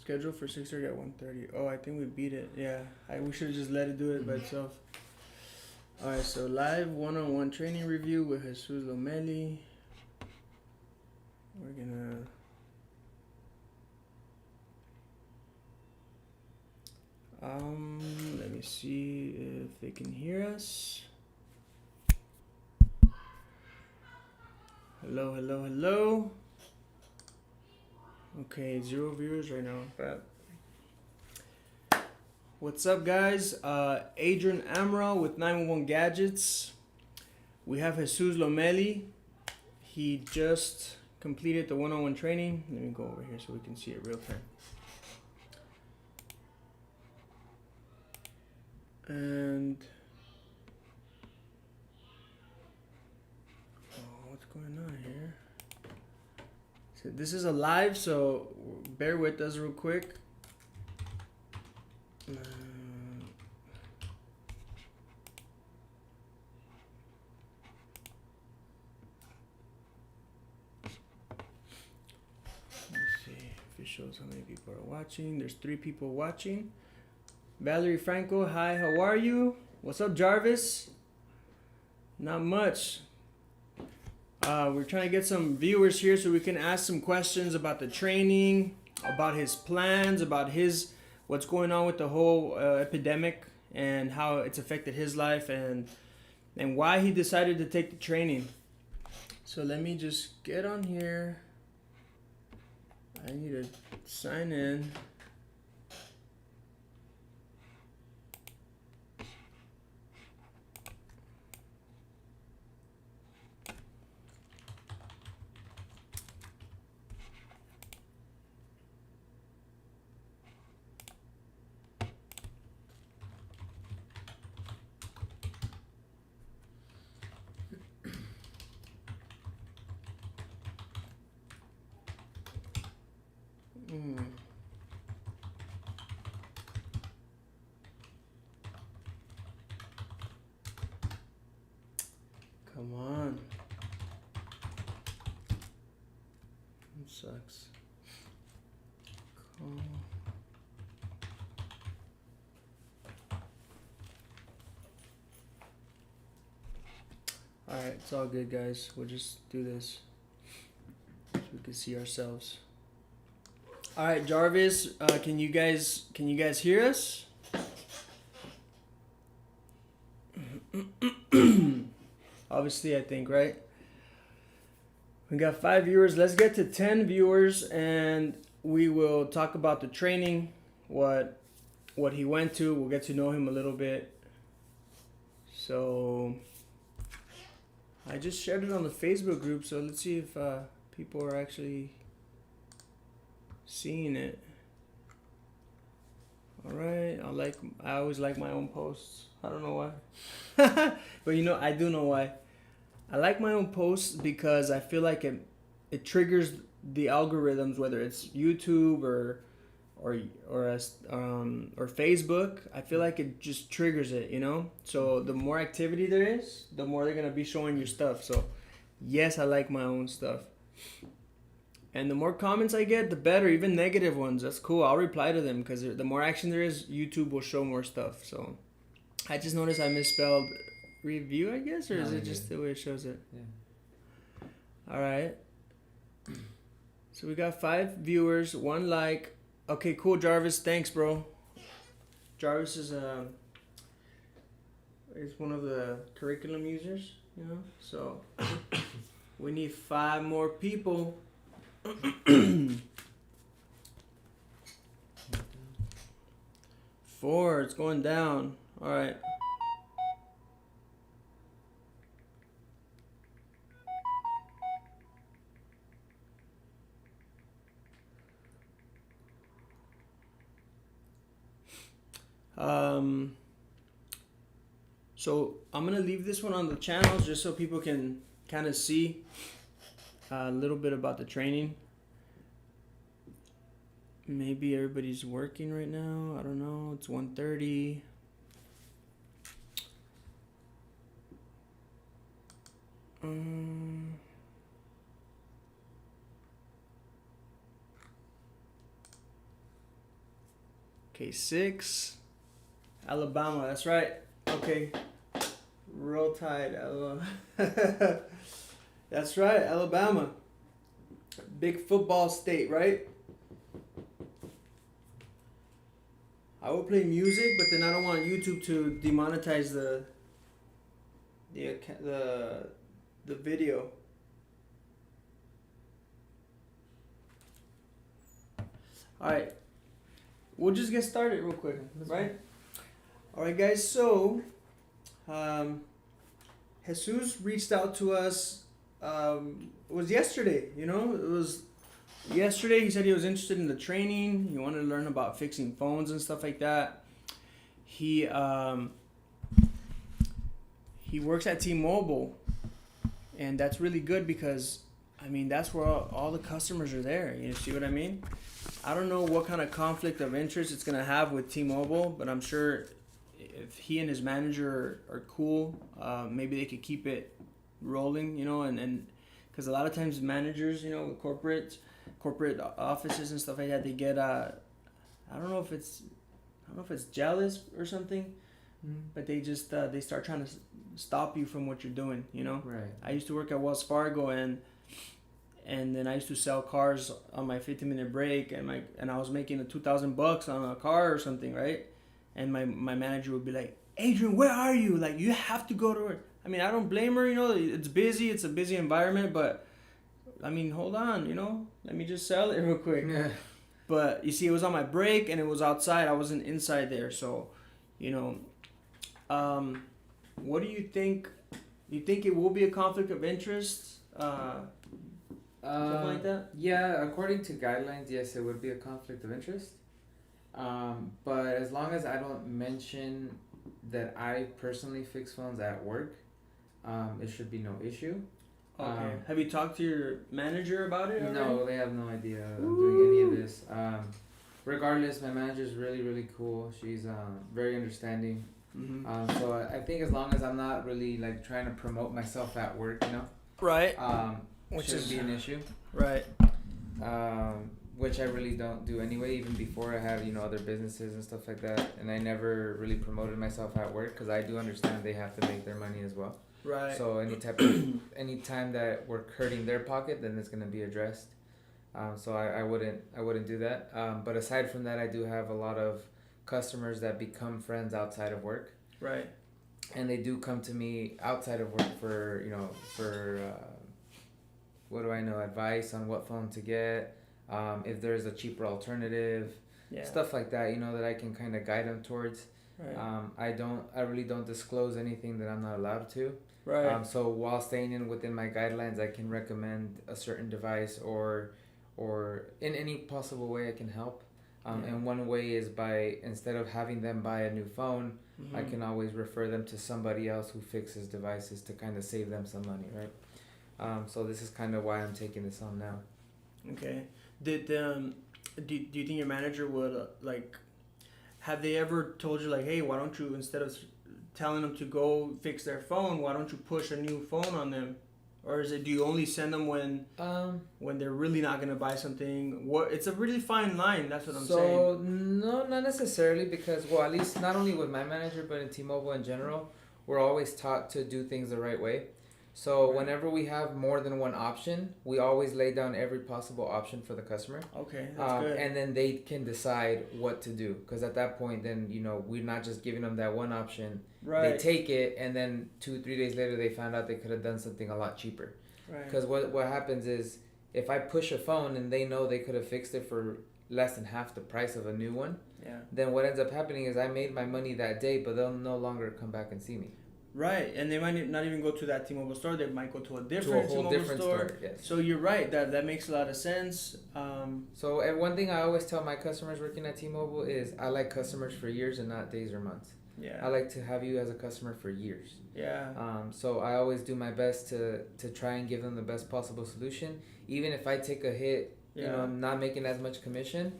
Scheduled for 6:30 at 1:30. Oh, I think we beat it. Yeah, we should have just let it do it by itself. All right, so live one-on-one training review with Jesus Lomeli. We're gonna. Let me see if they can hear us. Hello, hello, hello. Okay, 0 viewers right now. Bad. What's up, guys? Adrian Amaral with 911 Gadgets. We have Jesus Lomeli. He just completed the one-on-one training. Let me go over here so we can see it real time. And what's going on here? So this is a live, so bear with us real quick. Let's see if it shows how many people are watching. There's 3 people watching. Valerie Franco, hi, how are you? What's up, Jarvis? Not much. We're trying to get some viewers here so we can ask some questions about the training, about his plans, about what's going on with the whole epidemic and how it's affected his life and why he decided to take the training. So let me just get on here. I need to sign in. Come on. That sucks. Cool. Alright, it's all good, guys. We'll just do this so we can see ourselves. Alright, Jarvis, can you guys hear us? Obviously, I think, right? We got 5 viewers. Let's get to 10 viewers, and we will talk about the training, what he went to. We'll get to know him a little bit. So I just shared it on the Facebook group, so let's see if people are actually seeing it. All right, I always like my own posts. I don't know why, but I do know why. I like my own posts because I feel like it triggers the algorithms, whether it's YouTube or Facebook. I feel like it just triggers it, So the more activity there is, the more they're gonna be showing your stuff. So yes, I like my own stuff. And the more comments I get, the better, even negative ones. That's cool. I'll reply to them because the more action there is, YouTube will show more stuff. So I just noticed I misspelled review, I guess, or is it just the way it shows it? Yeah. All right. So we got 5 viewers, 1 like. Okay, cool, Jarvis. Thanks, bro. Jarvis is one of the curriculum users, So we need 5 more people. 4, it's going down. All right. So I'm gonna leave this one on the channel just so people can kind of see a little bit about the training. Maybe everybody's working right now. I don't know. It's 1:30. Okay, 6. Alabama, that's right. Okay. Roll Tide, Alabama. That's right, Alabama. Big football state, right? I would play music, but then I don't want YouTube to demonetize the video. All right, we'll just get started real quick, right? All right, guys. So, Jesus reached out to us. It was yesterday. You know, it was yesterday. He said he was interested in the training. He wanted to learn about fixing phones and stuff like that. He works at T-Mobile, and that's really good because, I mean, that's where all the customers are there. You see what I mean? I don't know what kind of conflict of interest it's going to have with T-Mobile, but I'm sure if he and his manager are cool, maybe they could keep it rolling, you know, and because a lot of times managers, you know, with corporate offices and stuff like that, they get, I don't know if it's jealous or something, but they just, they start trying to stop you from what you're doing, you know? Right. I used to work at Wells Fargo, and then I used to sell cars on my 15-minute break, and I was making $2,000 on a car or something, right? And my manager would be like, Adrian, where are you? Like, you have to go to work. I mean, I don't blame her, you know, it's busy, it's a busy environment, but I mean, hold on, you know, let me just sell it real quick. Yeah. But you see, it was on my break and it was outside, I wasn't inside there, so, you know, what do you think? You think it will be a conflict of interest? Something like that? Yeah, according to guidelines, yes, it would be a conflict of interest. But as long as I don't mention that I personally fix phones at work, it should be no issue. Okay. Have you talked to your manager about it already? No, they have no idea I'm doing any of this. Regardless, my manager's really, really cool. She's very understanding. Mm-hmm. So I think as long as I'm not really like trying to promote myself at work, you know, right? Which shouldn't be an issue. Right. Which I really don't do anyway. Even before I had, you know, other businesses and stuff like that, and I never really promoted myself at work because I do understand they have to make their money as well. Right. So any time that we're hurting their pocket, then it's gonna be addressed. So I wouldn't do that. But aside from that, I do have a lot of customers that become friends outside of work. Right. And they do come to me outside of work for, you know, what do I know, advice on what phone to get, if there's a cheaper alternative, stuff like that, you know, that I can kind of guide them towards. Right. I really don't disclose anything that I'm not allowed to. Right. So while staying within my guidelines, I can recommend a certain device or in any possible way I can help. And one way is by, instead of having them buy a new phone, I can always refer them to somebody else who fixes devices to kind of save them some money, right? So this is kind of why I'm taking this on now. Okay. Do you think your manager would have they ever told you like, hey, why don't you, instead of telling them to go fix their phone, why don't you push a new phone on them? Or is it, do you only send them when they're really not gonna buy something? It's a really fine line. That's what I'm saying. So no, not necessarily, because at least not only with my manager but in T-Mobile in general, we're always taught to do things the right way. So whenever we have more than one option, we always lay down every possible option for the customer. Okay, that's good. And then they can decide what to do. Because at that point, then, you know, we're not just giving them that one option. Right. They take it, and then 2-3 days later, they found out they could have done something a lot cheaper. Right. Because what happens is, if I push a phone and they know they could have fixed it for less than half the price of a new one, then what ends up happening is I made my money that day, but they'll no longer come back and see me. Right, and they might not even go to that T-Mobile store. They might go to a whole T-Mobile different store. Yes. So you're right. That makes a lot of sense. So and one thing I always tell my customers working at T-Mobile is I like customers for years and not days or months. Yeah. I like to have you as a customer for years. Yeah. So I always do my best to try and give them the best possible solution. Even if I take a hit, you know, I'm not making as much commission,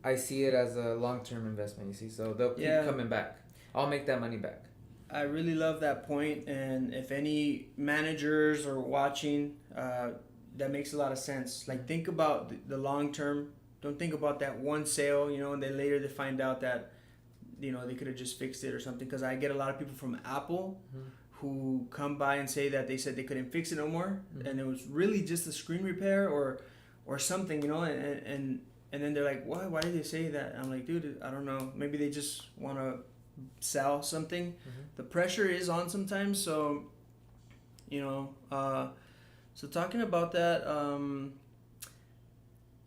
I see it as a long-term investment, you see. So they'll keep coming back. I'll make that money back. I really love that point, and if any managers are watching, that makes a lot of sense. Like, think about the long-term, you know, investment. You see, so they'll keep coming back. I'll make that money back. I really love that point, and if any managers are watching, that makes a lot of sense. Like, think about the long-term, you know, investment. You see, so they'll keep coming back. I'll make that money back. don't think about that one sale, you know, and then later they find out that, you know, they could have just fixed it or something. Because I get a lot of people from Apple who come by and say that they said they couldn't fix it no more, and it was really just a screen repair or something, you know, and then they're like, why did they say that? I'm like, dude, I don't know. Maybe they just want to sell something. The pressure is on sometimes, so, you know, so talking about that,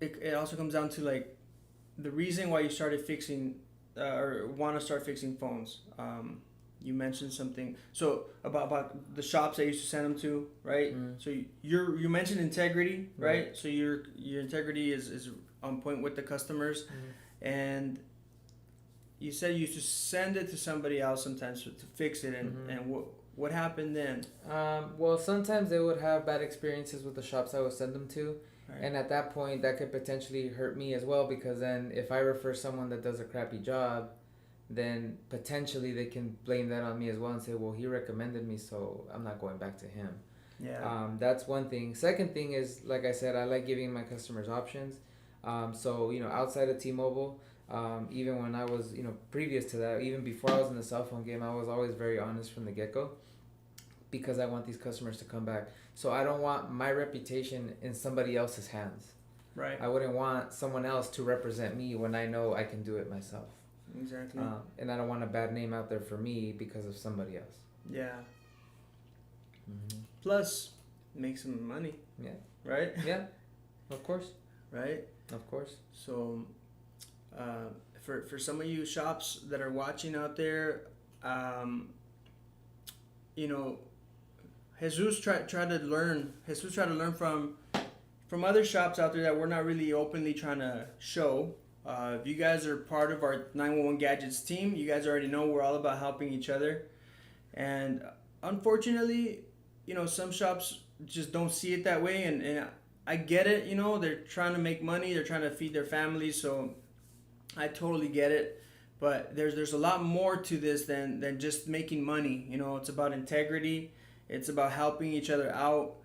it also comes down to like the reason why you started fixing or want to start fixing phones. You mentioned something so about the shops that you used to send them to, right? So you mentioned integrity, right? So your integrity is on point with the customers, and you said you used to send it to somebody else sometimes to fix it, and what happened then? Well, sometimes they would have bad experiences with the shops I would send them to. Right. And at that point, that could potentially hurt me as well, because then if I refer someone that does a crappy job, then potentially they can blame that on me as well and say, well, he recommended me, so I'm not going back to him. Yeah. That's one thing. Second thing is, like I said, I like giving my customers options. So, you know, outside of T-Mobile, even when I was, you know, previous to that, even before I was in the cell phone game, I was always very honest from the get-go, because I want these customers to come back. So I don't want my reputation in somebody else's hands. Right. I wouldn't want someone else to represent me when I know I can do it myself. Exactly. And I don't want a bad name out there for me because of somebody else. Yeah. Plus, make some money. Yeah. Right? Yeah. Of course. Right? Of course. So, for some of you shops that are watching out there, you know, Jesus tried to learn from other shops out there that we're not really openly trying to show. If you guys are part of our 911 Gadgets team, you guys already know we're all about helping each other. And unfortunately, you know, some shops just don't see it that way. And I get it, you know, they're trying to make money, they're trying to feed their families, so I totally get it. But there's a lot more to this than just making money. You know, it's about integrity. It's about helping each other out.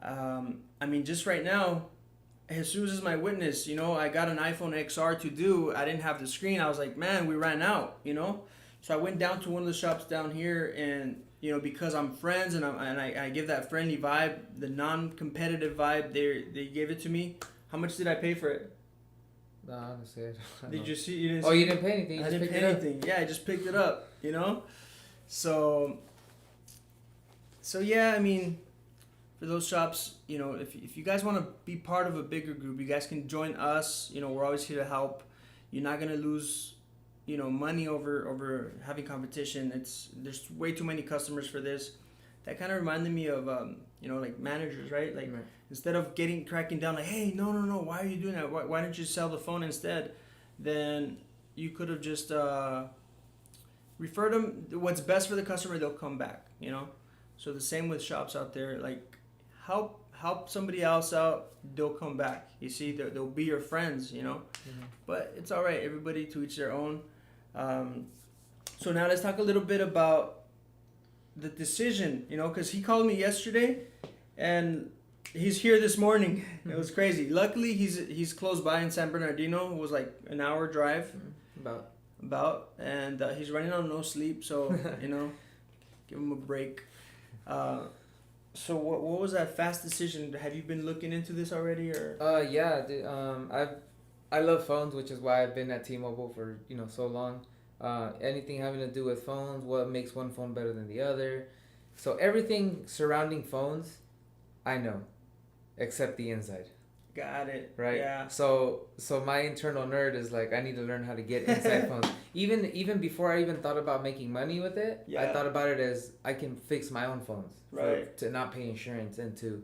I mean, just right now, Jesus is my witness. You know, I got an iPhone XR to do. I didn't have the screen. I was like, man, we ran out, you know? So I went down to one of the shops down here, and, you know, because I'm friends and I give that friendly vibe, the non-competitive vibe, they gave it to me. How much did I pay for it? No, honestly, I don't Did know. you see? You didn't Oh, see? you didn't pay anything. You I just didn't picked pay it up. anything. Yeah, I just picked it up, you know? So yeah, I mean, for those shops, you know, if you guys want to be part of a bigger group, you guys can join us. You know, we're always here to help. You're not going to lose, you know, money over having competition. There's way too many customers for this. That kind of reminded me of, you know, like managers, right? Like, Right. Instead of cracking down, like, hey, no, why are you doing that? Why don't you sell the phone instead? Then you could have just referred them. What's best for the customer, they'll come back, you know? So the same with shops out there. Like, help somebody else out, they'll come back. You see, they'll be your friends, you know? But it's all right. Everybody to each their own. So now let's talk a little bit about the decision, you know, because he called me yesterday, and he's here this morning. It was crazy. Luckily, he's close by in San Bernardino. It was like an hour drive. About. And he's running on no sleep, so, you know, give him a break. So what was that fast decision? Have you been looking into this already, or? Yeah, dude, I love phones, which is why I've been at T-Mobile for, you know, so long. Anything having to do with phones, what makes one phone better than the other. So everything surrounding phones, I know, except the inside. Got it. Right. Yeah. So my internal nerd is like, I need to learn how to get inside phones. Even before I even thought about making money with it, Yeah. I thought about it as I can fix my own phones. Right. To not pay insurance and to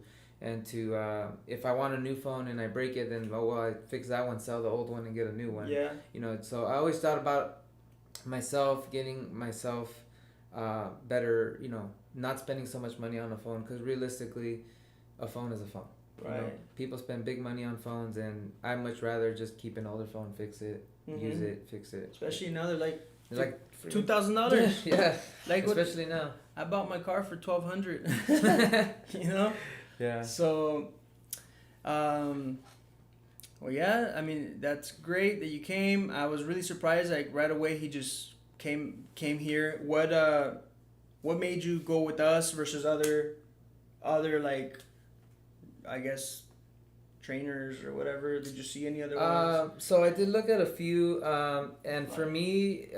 if I want a new phone and I break it, then I fix that one, sell the old one, and get a new one. Yeah. You know. So I always thought about myself, getting myself better. You know, not spending so much money on a phone, because realistically, a phone is a phone. Right. You know, people spend big money on phones, and I'd much rather just keep an older phone, fix it, use it, fix it. Especially now they're like $2,000. Yeah. Like especially now. I bought my car for $1,200. You know. Yeah. So, Well, yeah, I mean that's great that you came. I was really surprised. Like right away, he just came here. What made you go with us versus other like, I guess, trainers or whatever? Did you see any other ones? So I did look at a few, and for me,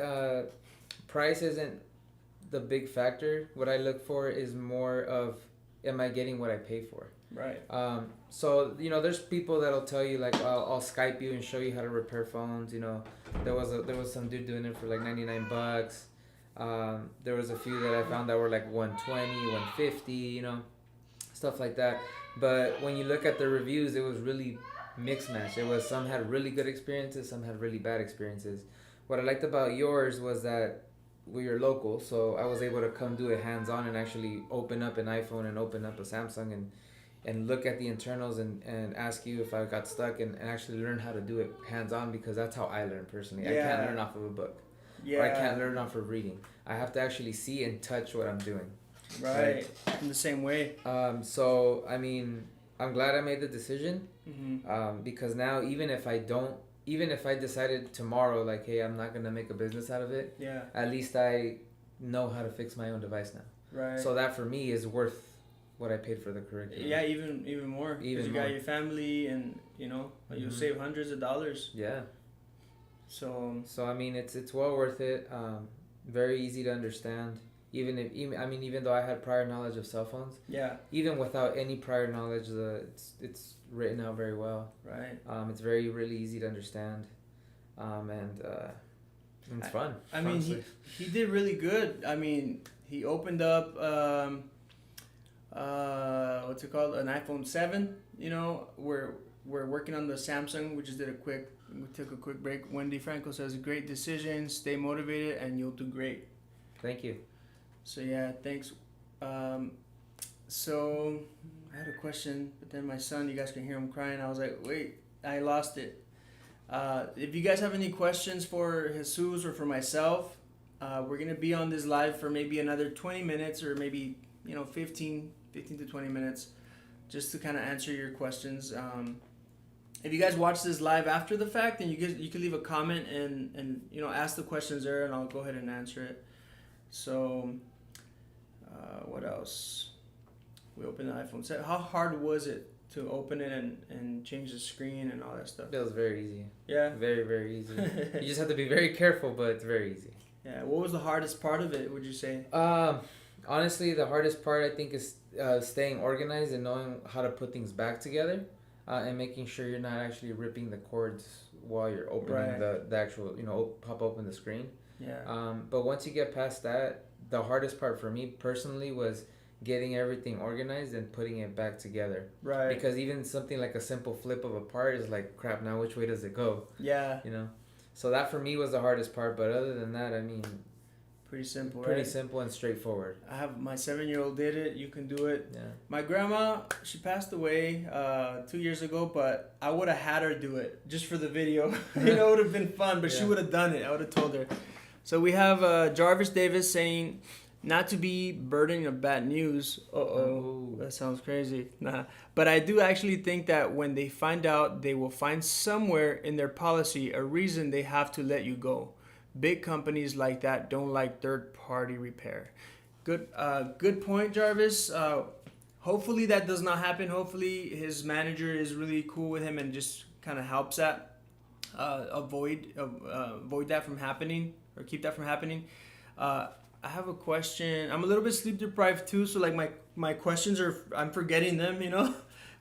price isn't the big factor. What I look for is more of, am I getting what I pay for? Right. So there's people that'll tell you like, I'll Skype you and show you how to repair phones. There was some dude doing it for like $99. There was a few that I found that were like 120, 150, stuff like that. But when you look at the reviews, it was really mixed match. Some had really good experiences, some had really bad experiences. What I liked about yours was that we are local, so I was able to come do it hands on and actually open up an iPhone and open up a Samsung and look at the internals and ask you if I got stuck and actually learn how to do it hands on, because that's how I learn personally. I can't learn off of a book. Yeah. Or I can't learn off of reading. I have to actually see and touch what I'm doing. Right. In the same way. So I mean, I'm glad I made the decision. Mm-hmm. Because now even if I decided tomorrow like, hey, I'm not gonna make a business out of it. Yeah. At least I know how to fix my own device now. Right. So that for me is worth what I paid for the curriculum. Yeah, even more. Because you got your family, and you'll save hundreds of dollars. Yeah. So I mean, it's well worth it. Very easy to understand. Even though I had prior knowledge of cell phones. Yeah. Even without any prior knowledge, it's written out very well. Right. It's really easy to understand, and it's fun. I mean, he did really good. I mean, he opened up what's it called, an iPhone 7. We're working on the Samsung. We took a quick break. Wendy Franco says, great decision, stay motivated, and you'll do great. Thank you. So yeah, thanks. So I had a question, but then my son, you guys can hear him crying. I was like, wait, I lost it. If you guys have any questions for Jesus or for myself, we're going to be on this live for maybe another 20 minutes or maybe 15 to 20 minutes, just to kind of answer your questions. If you guys watch this live after the fact, then you can leave a comment and ask the questions there, and I'll go ahead and answer it. So what else? We opened the iPhone 7. How hard was it to open it and change the screen and all that stuff? It was very easy. Yeah? Very, very easy. You just have to be very careful, but it's very easy. Yeah. What was the hardest part of it, would you say? Honestly, the hardest part, I think, is staying organized and knowing how to put things back together, and making sure you're not actually ripping the cords while you're opening the actual, pop open the screen. Yeah. But once you get past that, the hardest part for me personally was getting everything organized and putting it back together. Right. Because even something like a simple flip of a part is like, crap, now which way does it go? Yeah. So that for me was the hardest part. But other than that, I mean, pretty simple, Pretty simple and straightforward. I have my 7-year-old did it. You can do it. Yeah. My grandma, she passed away 2 years ago, but I would have had her do it just for the video. It would have been fun, but she would have done it. I would have told her. So we have Jarvis Davis saying, not to be burden of bad news. That sounds crazy. Nah. But I do actually think that when they find out, they will find somewhere in their policy a reason they have to let you go. Big companies like that don't like third-party repair. Good point, Jarvis. Hopefully that does not happen. Hopefully his manager is really cool with him and just kind of helps that avoid that from happening, or keep that from happening. I have a question. I'm a little bit sleep deprived too, so like my questions I'm forgetting them,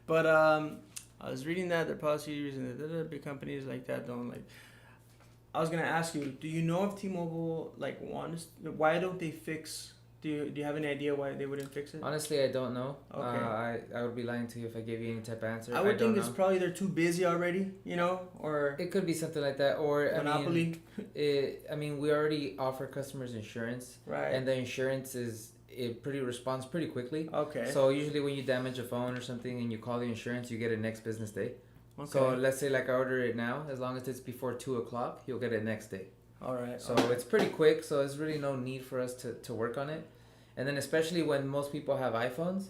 But I was reading that their policy reason big companies like that don't like. I was gonna ask you, do you know if T-Mobile why don't they fix? Do you have any idea why they wouldn't fix it? Honestly, I don't know. Okay. I would be lying to you if I gave you any type of answer. I would think it's probably they're too busy already, or it could be something like that, or monopoly. I mean, we already offer customers insurance, right? And the insurance responds pretty quickly. Okay. So usually when you damage a phone or something and you call the insurance, you get it next business day. Okay. So let's say like I order it now, as long as it's before 2:00, you'll get it next day. All right. So it's pretty quick. So there's really no need for us to work on it. And then especially when most people have iPhones,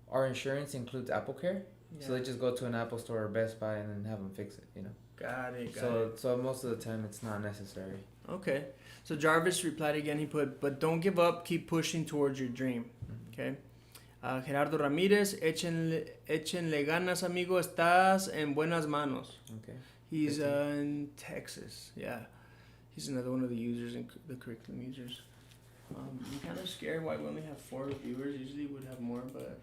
our insurance includes Apple Care. So they just go to an Apple store or Best Buy and then have them fix it, you know. Got it. So most of the time it's not necessary. Okay. So Jarvis replied again. He put, but don't give up. Keep pushing towards your dream. Okay. Gerardo Ramirez, échenle ganas, amigo. Estás en buenas manos. Okay. He's in Texas. Yeah. He's another one of the users and the curriculum users. I'm kind of scared why we only have 4 viewers. Usually we'd have more, but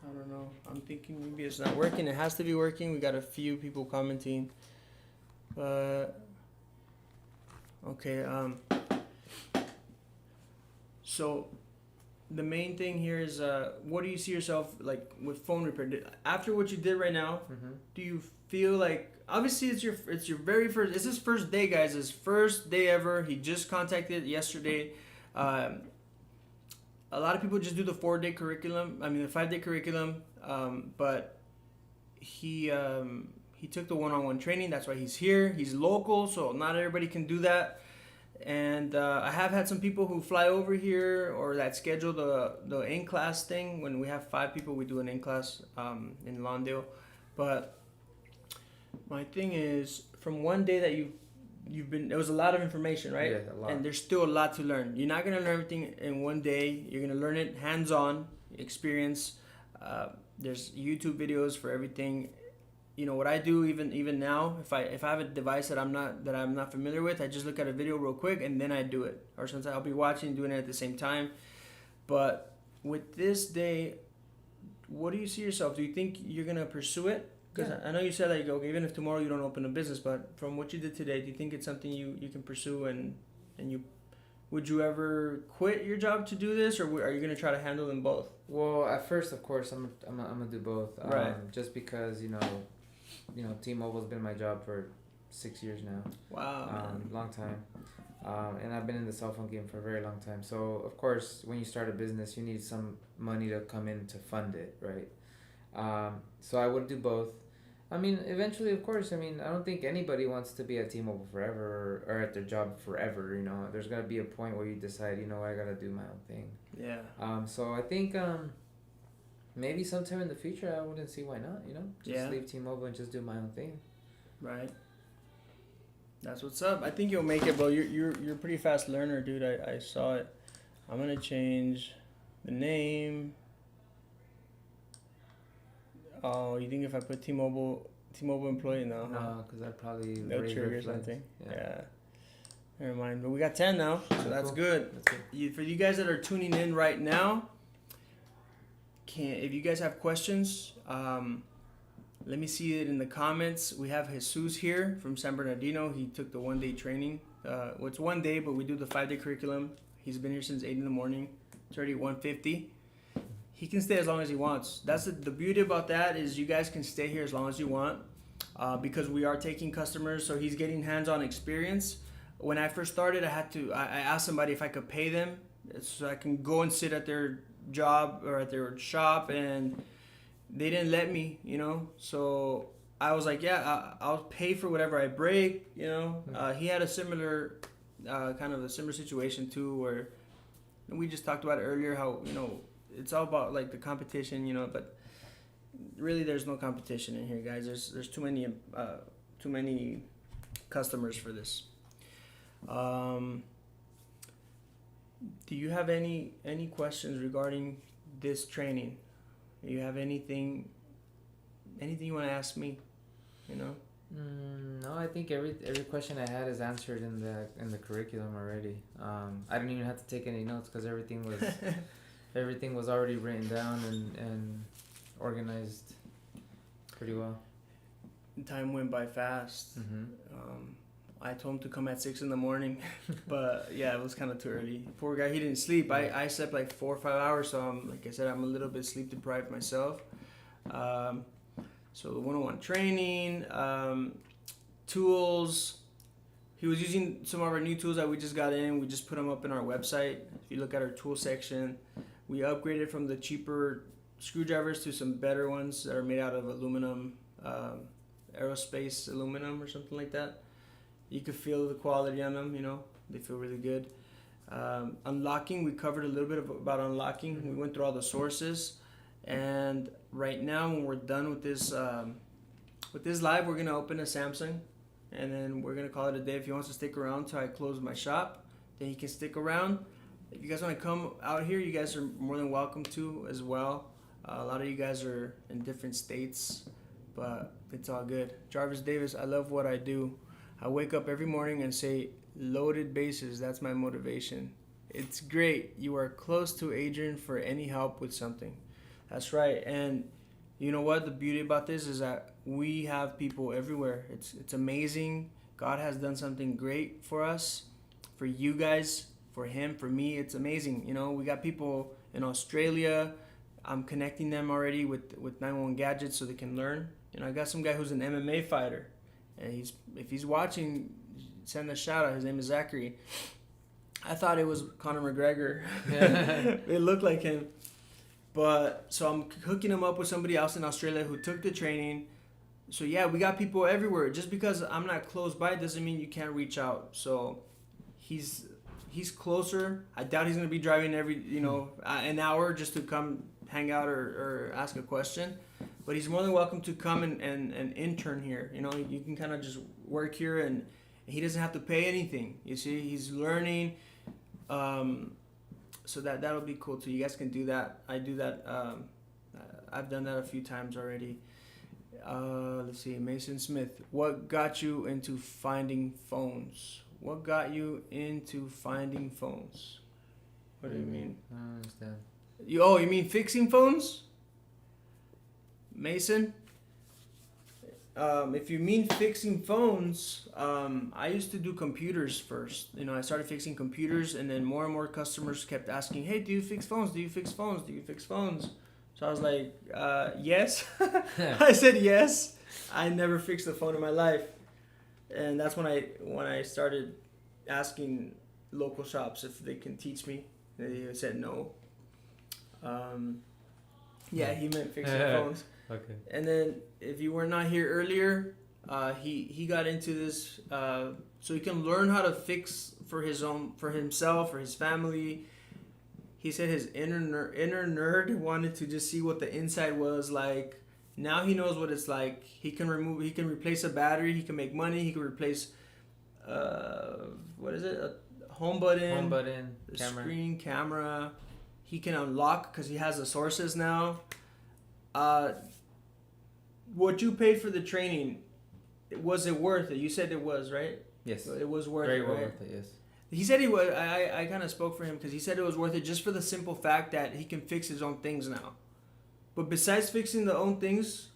I don't know. I'm thinking maybe it's not working. It has to be working. We got a few people commenting, but okay. So the main thing here is, what do you see yourself like with phone repair? After what you did right now, do you feel like, obviously it's your very first, it's his first day, guys. His first day ever. He just contacted yesterday. A lot of people just do the 4-day curriculum. I mean the 5-day curriculum. But he took the one-on-one training. That's why he's here. He's local, so not everybody can do that. And I have had some people who fly over here or that schedule the in-class thing. When we have 5 people, we do an in-class in Lawndale. But my thing is, from one day that you've been, there was a lot of information, right? Yeah, a lot. And there's still a lot to learn. You're not gonna learn everything in one day. You're gonna learn it hands-on experience. There's YouTube videos for everything. You know what I do even now, if I have a device that I'm not familiar with, I just look at a video real quick and then I do it. Or sometimes I'll be watching, doing it at the same time. But with this day, what do you see yourself? Do you think you're gonna pursue it? Because I know you said that, okay, even if tomorrow you don't open a business, but from what you did today, do you think it's something you can pursue and you would you ever quit your job to do this, or are you gonna try to handle them both? Well, at first, of course, I'm gonna do both. Right. Just because you know, T-Mobile's been my job for 6 years now. Wow. Long time. And I've been in the cell phone game for a very long time. So of course, when you start a business, you need some money to come in to fund it, right? So I would do both. I mean, eventually, of course, I mean, I don't think anybody wants to be at T-Mobile forever or at their job forever, you know. There's got to be a point where you decide, you know, I got to do my own thing. Yeah. So I think maybe sometime in the future, I wouldn't see why not, you know. Just leave T-Mobile and just do my own thing. Right. That's what's up. I think you'll make it, bro. You're a pretty fast learner, dude. I saw it. I'm going to change the name. Oh, you think if I put T-Mobile employee now? No, because I'd probably they'll raise trigger red flags. something. Yeah. Never mind. But we got 10 now, so that's cool. good. That's good. For you guys that are tuning in right now, if you guys have questions, let me see it in the comments. We have Jesus here from San Bernardino. He took the 1-day training. Well, it's 1 day, but we do the 5-day curriculum. He's been here since 8 in the morning. It's already 1:50. He can stay as long as he wants. That's the beauty about that is you guys can stay here as long as you want because we are taking customers. So he's getting hands-on experience. When I first started, I asked somebody if I could pay them so I can go and sit at their job or at their shop, and they didn't let me, you know. So I was like, yeah, I'll pay for whatever I break, you know. He had a similar kind of a similar situation too, where we just talked about it earlier, how, you know, it's all about like the competition, you know, but really there's no competition in here, guys. There's too many customers for this. Do you have any questions regarding this training? Do you have anything you want to ask me, you know? No, I think every question I had is answered in the curriculum already. I didn't even have to take any notes because everything was already written down and organized pretty well. Time went by fast. I told him to come at 6 in the morning, but yeah, it was kind of too early. Poor guy, he didn't sleep. I slept like 4 or 5 hours, so like I said, I'm a little bit sleep deprived myself. So the one-on-one training, tools. He was using some of our new tools that we just got in. We just put them up in our website. If you look at our tool section, we upgraded from the cheaper screwdrivers to some better ones that are made out of aluminum, aerospace aluminum or something like that. You could feel the quality on them, you know. They feel really good. Unlocking, we covered a little bit about unlocking. We went through all the sources. And right now, when we're done with this live, we're gonna open a Samsung, and then we're gonna call it a day. If he wants to stick around till I close my shop, then he can stick around. If you guys want to come out here, you guys are more than welcome to as well. A lot of you guys are in different states, but it's all good. Jarvis Davis, I love what I do. I wake up every morning and say, loaded bases. That's my motivation. It's great. You are close to Adrian for any help with something. That's right. And you know what? The beauty about this is that we have people everywhere. It's amazing. God has done something great for us, for you guys, for him, for me. It's amazing. You know, we got people in Australia. I'm connecting them already with 911 gadgets so they can learn. You know, I got some guy who's an MMA fighter, and if he's watching, send a shout out. His name is Zachary. I thought it was Conor McGregor. It looked like him. But so I'm hooking him up with somebody else in Australia who took the training. So yeah, we got people everywhere. Just because I'm not close by doesn't mean you can't reach out. So he's closer. I doubt he's gonna be driving an hour just to come hang out or ask a question. But he's more than welcome to come and intern here. You know, you can kind of just work here, and he doesn't have to pay anything. You see, he's learning. So that'll be cool too. You guys can do that. I do that. I've done that a few times already. Let's see, Mason Smith. What got you into finding phones? What got you into finding phones? What do you mean? I don't understand. You mean fixing phones? Mason? If you mean fixing phones, I used to do computers first. You know, I started fixing computers, and then more and more customers kept asking, hey, do you fix phones? Do you fix phones? Do you fix phones? So I was like, yes. I said yes. I never fixed a phone in my life. And that's when I started asking local shops if they can teach me. They said no. Yeah, he meant fixing phones. Okay. And then if you were not here earlier, he got into this so he can learn how to fix for himself, for his family. He said his inner nerd wanted to just see what the inside was like. Now he knows what it's like. He can replace a battery. He can make money. He can replace a home button, the camera. Screen, camera. He can unlock because he has the sources now. What you paid for the training, was it worth it? You said it was, right? Yes. It was worth Very it, well right? worth it, yes. He said he was. I kind of spoke for him because he said it was worth it just for the simple fact that he can fix his own things now. But besides fixing the own things,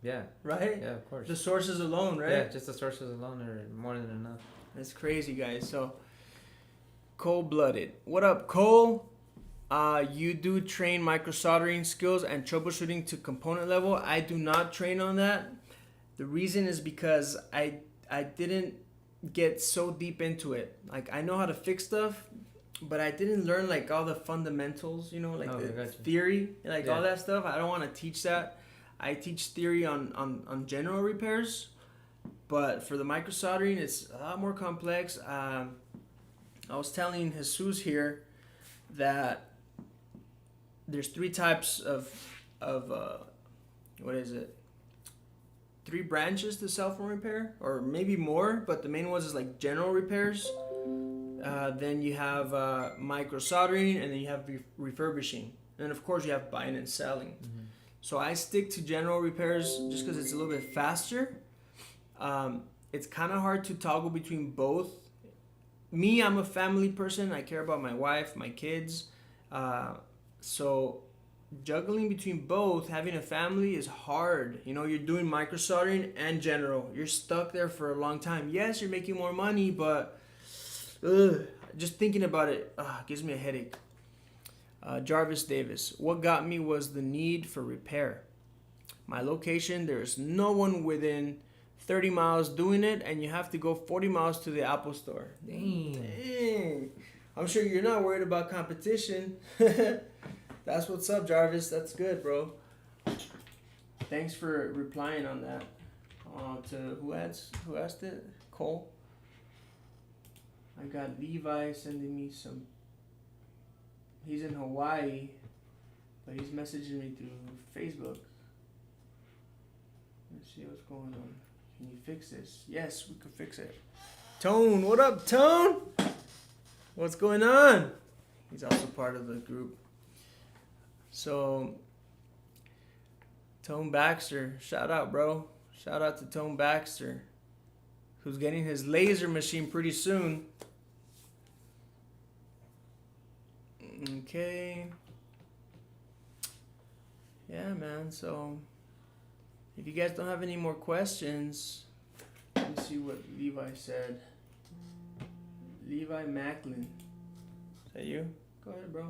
yeah, right? Yeah, of course. The sources alone, right? Yeah, just the sources alone are more than enough. That's crazy, guys. So, cold-blooded. What up, Cole? You do train micro soldering skills and troubleshooting to component level. I do not train on that. The reason is because I didn't get so deep into it. Like, I know how to fix stuff, but I didn't learn like all the fundamentals, the theory, all that stuff. I don't want to teach that. I teach theory on general repairs, but for the micro soldering, it's a lot more complex. I was telling Jesus here that there's three types of three branches to cellphone repair, or maybe more, but the main ones is like general repairs. Then you have micro soldering, and then you have refurbishing, and of course you have buying and selling. Mm-hmm. So I stick to general repairs just because it's a little bit faster. It's kind of hard to toggle between both. Me, I'm a family person. I care about my wife, my kids. So juggling between both, having a family is hard. You know, you're doing micro soldering and general. You're stuck there for a long time. Yes, you're making more money, but just thinking about it gives me a headache. Jarvis Davis, what got me was the need for repair. My location, there's no one within 30 miles doing it, and you have to go 40 miles to the Apple store. Dang. I'm sure you're not worried about competition. That's what's up, Jarvis. That's good, bro. Thanks for replying on that. To who asked it? Cole. I got Levi sending me some. He's in Hawaii. but he's messaging me through Facebook. Let's see what's going on. Can you fix this? Yes, we can fix it. Tone, what up, Tone? What's going on? He's also part of the group. So, Tone Baxter, shout out, bro. Shout out to Tone Baxter, who's getting his laser machine pretty soon. Okay. Yeah, man. So, if you guys don't have any more questions, let me see what Levi said. Levi Macklin. Is that you? Go ahead, bro.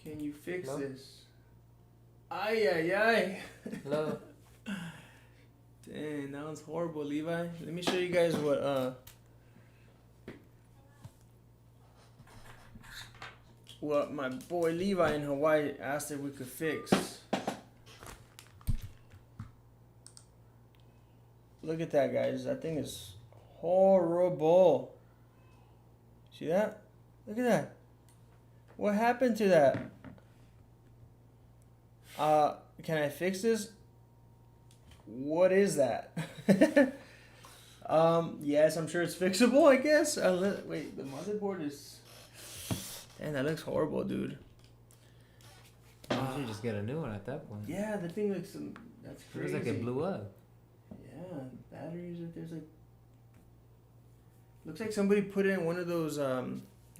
Can you fix Hello? this? Ay, ay, ay. Hello. Dang, that was horrible, Levi. Let me show you guys what my boy Levi in Hawaii asked if we could fix. Look at that, guys. That thing is horrible. See that? Look at that. What happened to that? Can I fix this? What is that? Yes, I'm sure it's fixable, I guess. Wait, the motherboard is... Damn, that looks horrible, dude. You should just get a new one at that point. Yeah, the thing looks... That's It crazy. looks like it blew up. Yeah, batteries, there's like... Looks like somebody put in one of those, I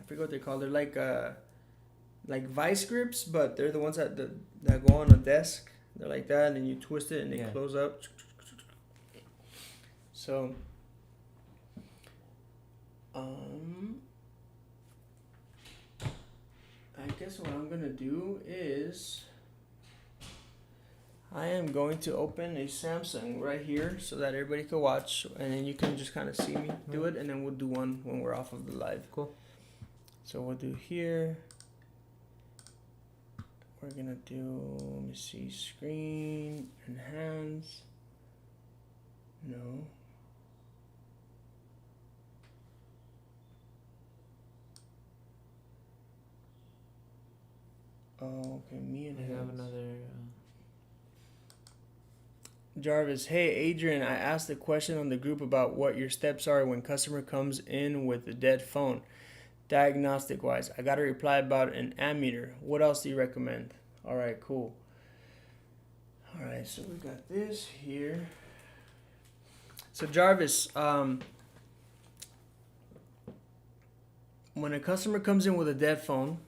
forget what they're called. They're like vice grips, but they're the ones that go on a desk. They're like that, and then you twist it and they close up. So, I guess what I'm gonna do is I am going to open a Samsung right here so that everybody can watch, and then you can just kind of see me do it, and then we'll do one when we're off of the live. Cool. So we'll do here. We're gonna do, let me see, screen, enhance. No. Oh, okay, me and I have another. Jarvis, hey Adrian, I asked a question on the group about what your steps are when customer comes in with a dead phone. Diagnostic wise, I got a reply about an ammeter. What else do you recommend? All right, cool. All right, so we got this here. So Jarvis, when a customer comes in with a dead phone,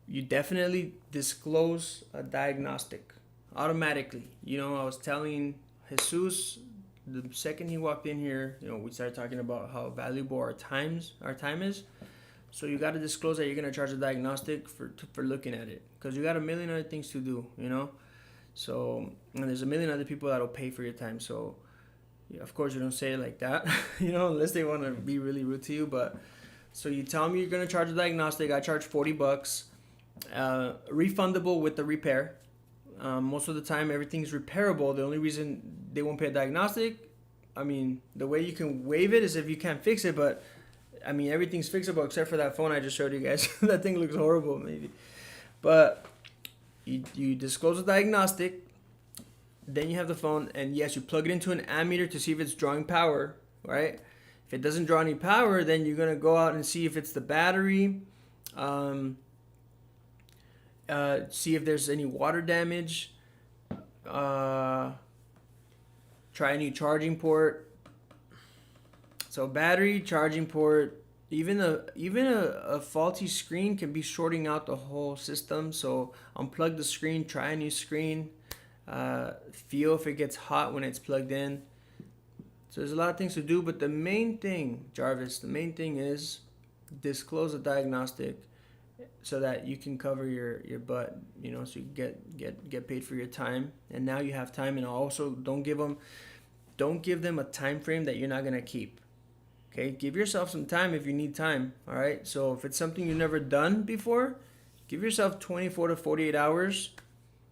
you definitely disclose a diagnostic automatically. You know, I was telling Jesus the second he walked in here, you know, we started talking about how valuable our time is. So you got to disclose that you're going to charge a diagnostic for looking at it, because you got a million other things to do, you know. So, and there's a million other people that'll pay for your time. So, yeah, of course you don't say it like that, you know, unless they want to be really rude to you. But so you tell me you're going to charge a diagnostic. I charge $40, refundable with the repair. Most of the time everything's repairable. The only reason they won't pay a diagnostic, I mean, the way you can waive it is if you can't fix it, but I mean, everything's fixable except for that phone I just showed you guys. That thing looks horrible, maybe. But you disclose a diagnostic, then you have the phone, and yes, you plug it into an ammeter to see if it's drawing power, right? If it doesn't draw any power, then you're going to go out and see if it's the battery, see if there's any water damage, try a new charging port. So battery, charging port, even a faulty screen can be shorting out the whole system. So unplug the screen, try a new screen, feel if it gets hot when it's plugged in. So there's a lot of things to do, but the main thing, Jarvis, is disclose a diagnostic so that you can cover your butt, you know, so you get paid for your time. And now you have time, and also don't give them a time frame that you're not gonna keep. Okay, give yourself some time if you need time. All right, so if it's something you've never done before, give yourself 24 to 48 hours,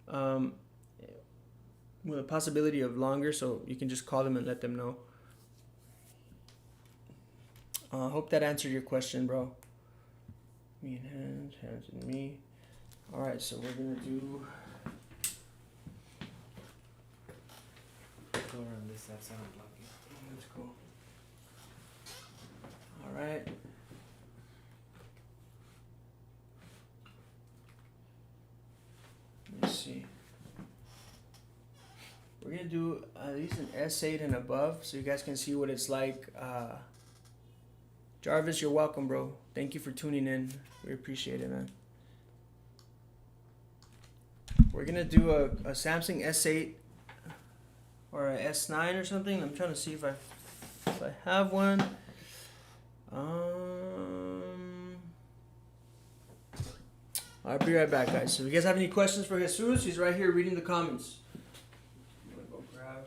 with a possibility of longer. So you can just call them and let them know. I hope that answered your question, bro. Me and hands and me. Alright, so we're gonna do. Go around this side, so I don't block you. That's cool. Alright. Let me see. We're gonna do at least an S8 and above so you guys can see what it's like. Jarvis, you're welcome, bro. Thank you for tuning in. We appreciate it, man. We're gonna do a Samsung S8 or a S9 or something. I'm trying to see if I have one. I'll be right back, guys. So if you guys have any questions for Jesus, he's right here reading the comments. I'm gonna go grab.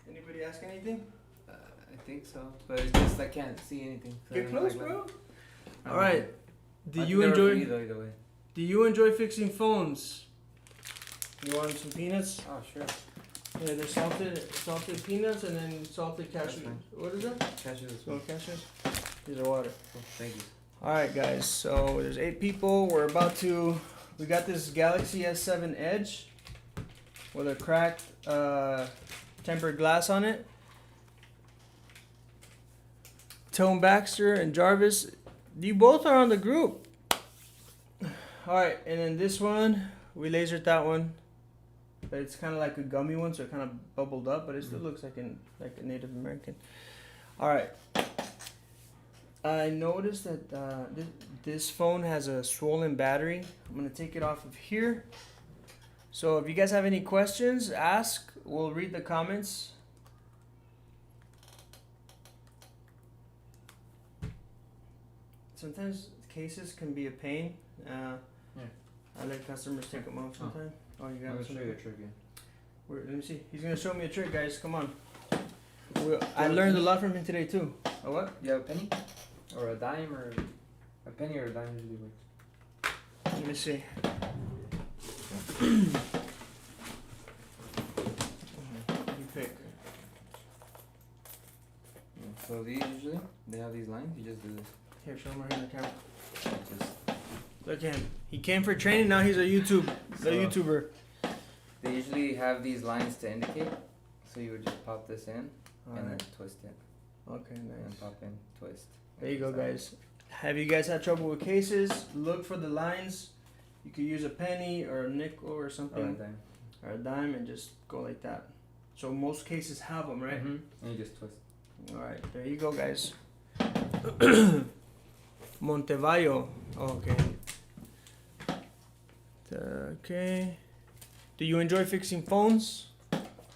Anybody ask anything? I think so, but it's just I can't see anything. So Get I don't know, close, like, bro. I All don't right. know. Do I you think they were enjoy? free though, either way? Do you enjoy fixing phones? You want some peanuts? Oh sure. Yeah, there's salted peanuts and then salted cashew. fine. What is that? Cashew this Oh, one. cashews. These are water. Cool. Thank you. All right, guys. So there's 8 people. We're about to. We got this Galaxy S7 Edge with a cracked tempered glass on it. Tone Baxter and Jarvis, you both are on the group. All right, and then this one, we lasered that one, but it's kind of like a gummy one, so it kind of bubbled up, but it still looks like a Native American. All right. I noticed that this phone has a swollen battery. I'm gonna take it off of here. So if you guys have any questions, ask. We'll read the comments. Sometimes cases can be a pain. I let customers take them off sometimes. Oh, you got I'm gonna some. show you a trick again. Let me see. He's gonna show me a trick, guys. Come on. I learned a lot from him today too. A what? Do you have a penny? Or a dime or a penny or a dime usually works. Let me see. You pick. Yeah, so these usually they have these lines. You just do this. Here, show him right here in the camera. Just Look at him. He came for training. Now he's a YouTuber. they usually have these lines to indicate. So you would just pop this in and then Alright. twist it. Okay, And nice. pop in, twist. There you go, guys. Have you guys had trouble with cases? Look for the lines. You could use a penny or a nickel or Or a something. dime. or a dime, and just go like that. So most cases have them, right? And you just twist. All right, there you go, guys. Montevallo. Oh, okay. Okay. Do you enjoy fixing phones?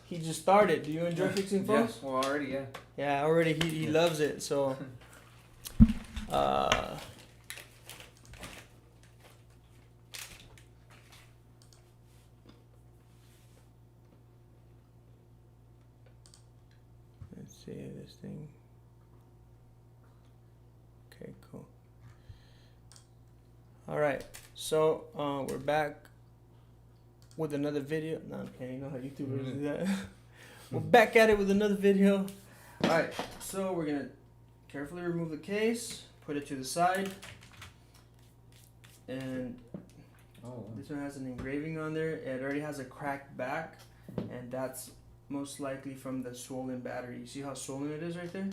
He just started. Do you enjoy fixing phones? Yeah, well, already, yeah. Yeah, already he loves it. So, let's see this thing. Okay, cool. All right, so we're back with another video. No, I'm kidding. You know how YouTubers do that. We're back at it with another video. All right, so we're gonna carefully remove the case, put it to the side, and this one has an engraving on there. It already has a cracked back, and that's most likely from the swollen battery. You see how swollen it is right there?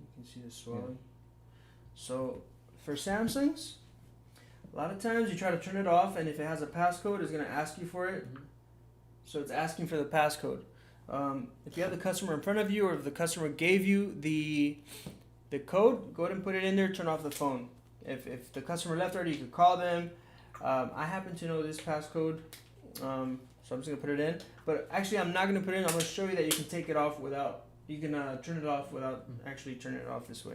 You can see the swelling. So for Samsungs, a lot of times you try to turn it off, and if it has a passcode, it's gonna ask you for it. So it's asking for the passcode. If you have the customer in front of you, or if the customer gave you the code, go ahead and put it in there. Turn off the phone. If the customer left already, you can call them. I happen to know this passcode, so I'm just gonna put it in. But actually, I'm not gonna put it in. I'm gonna show you that you can take it off without. You can turn it off without actually turning it off this way.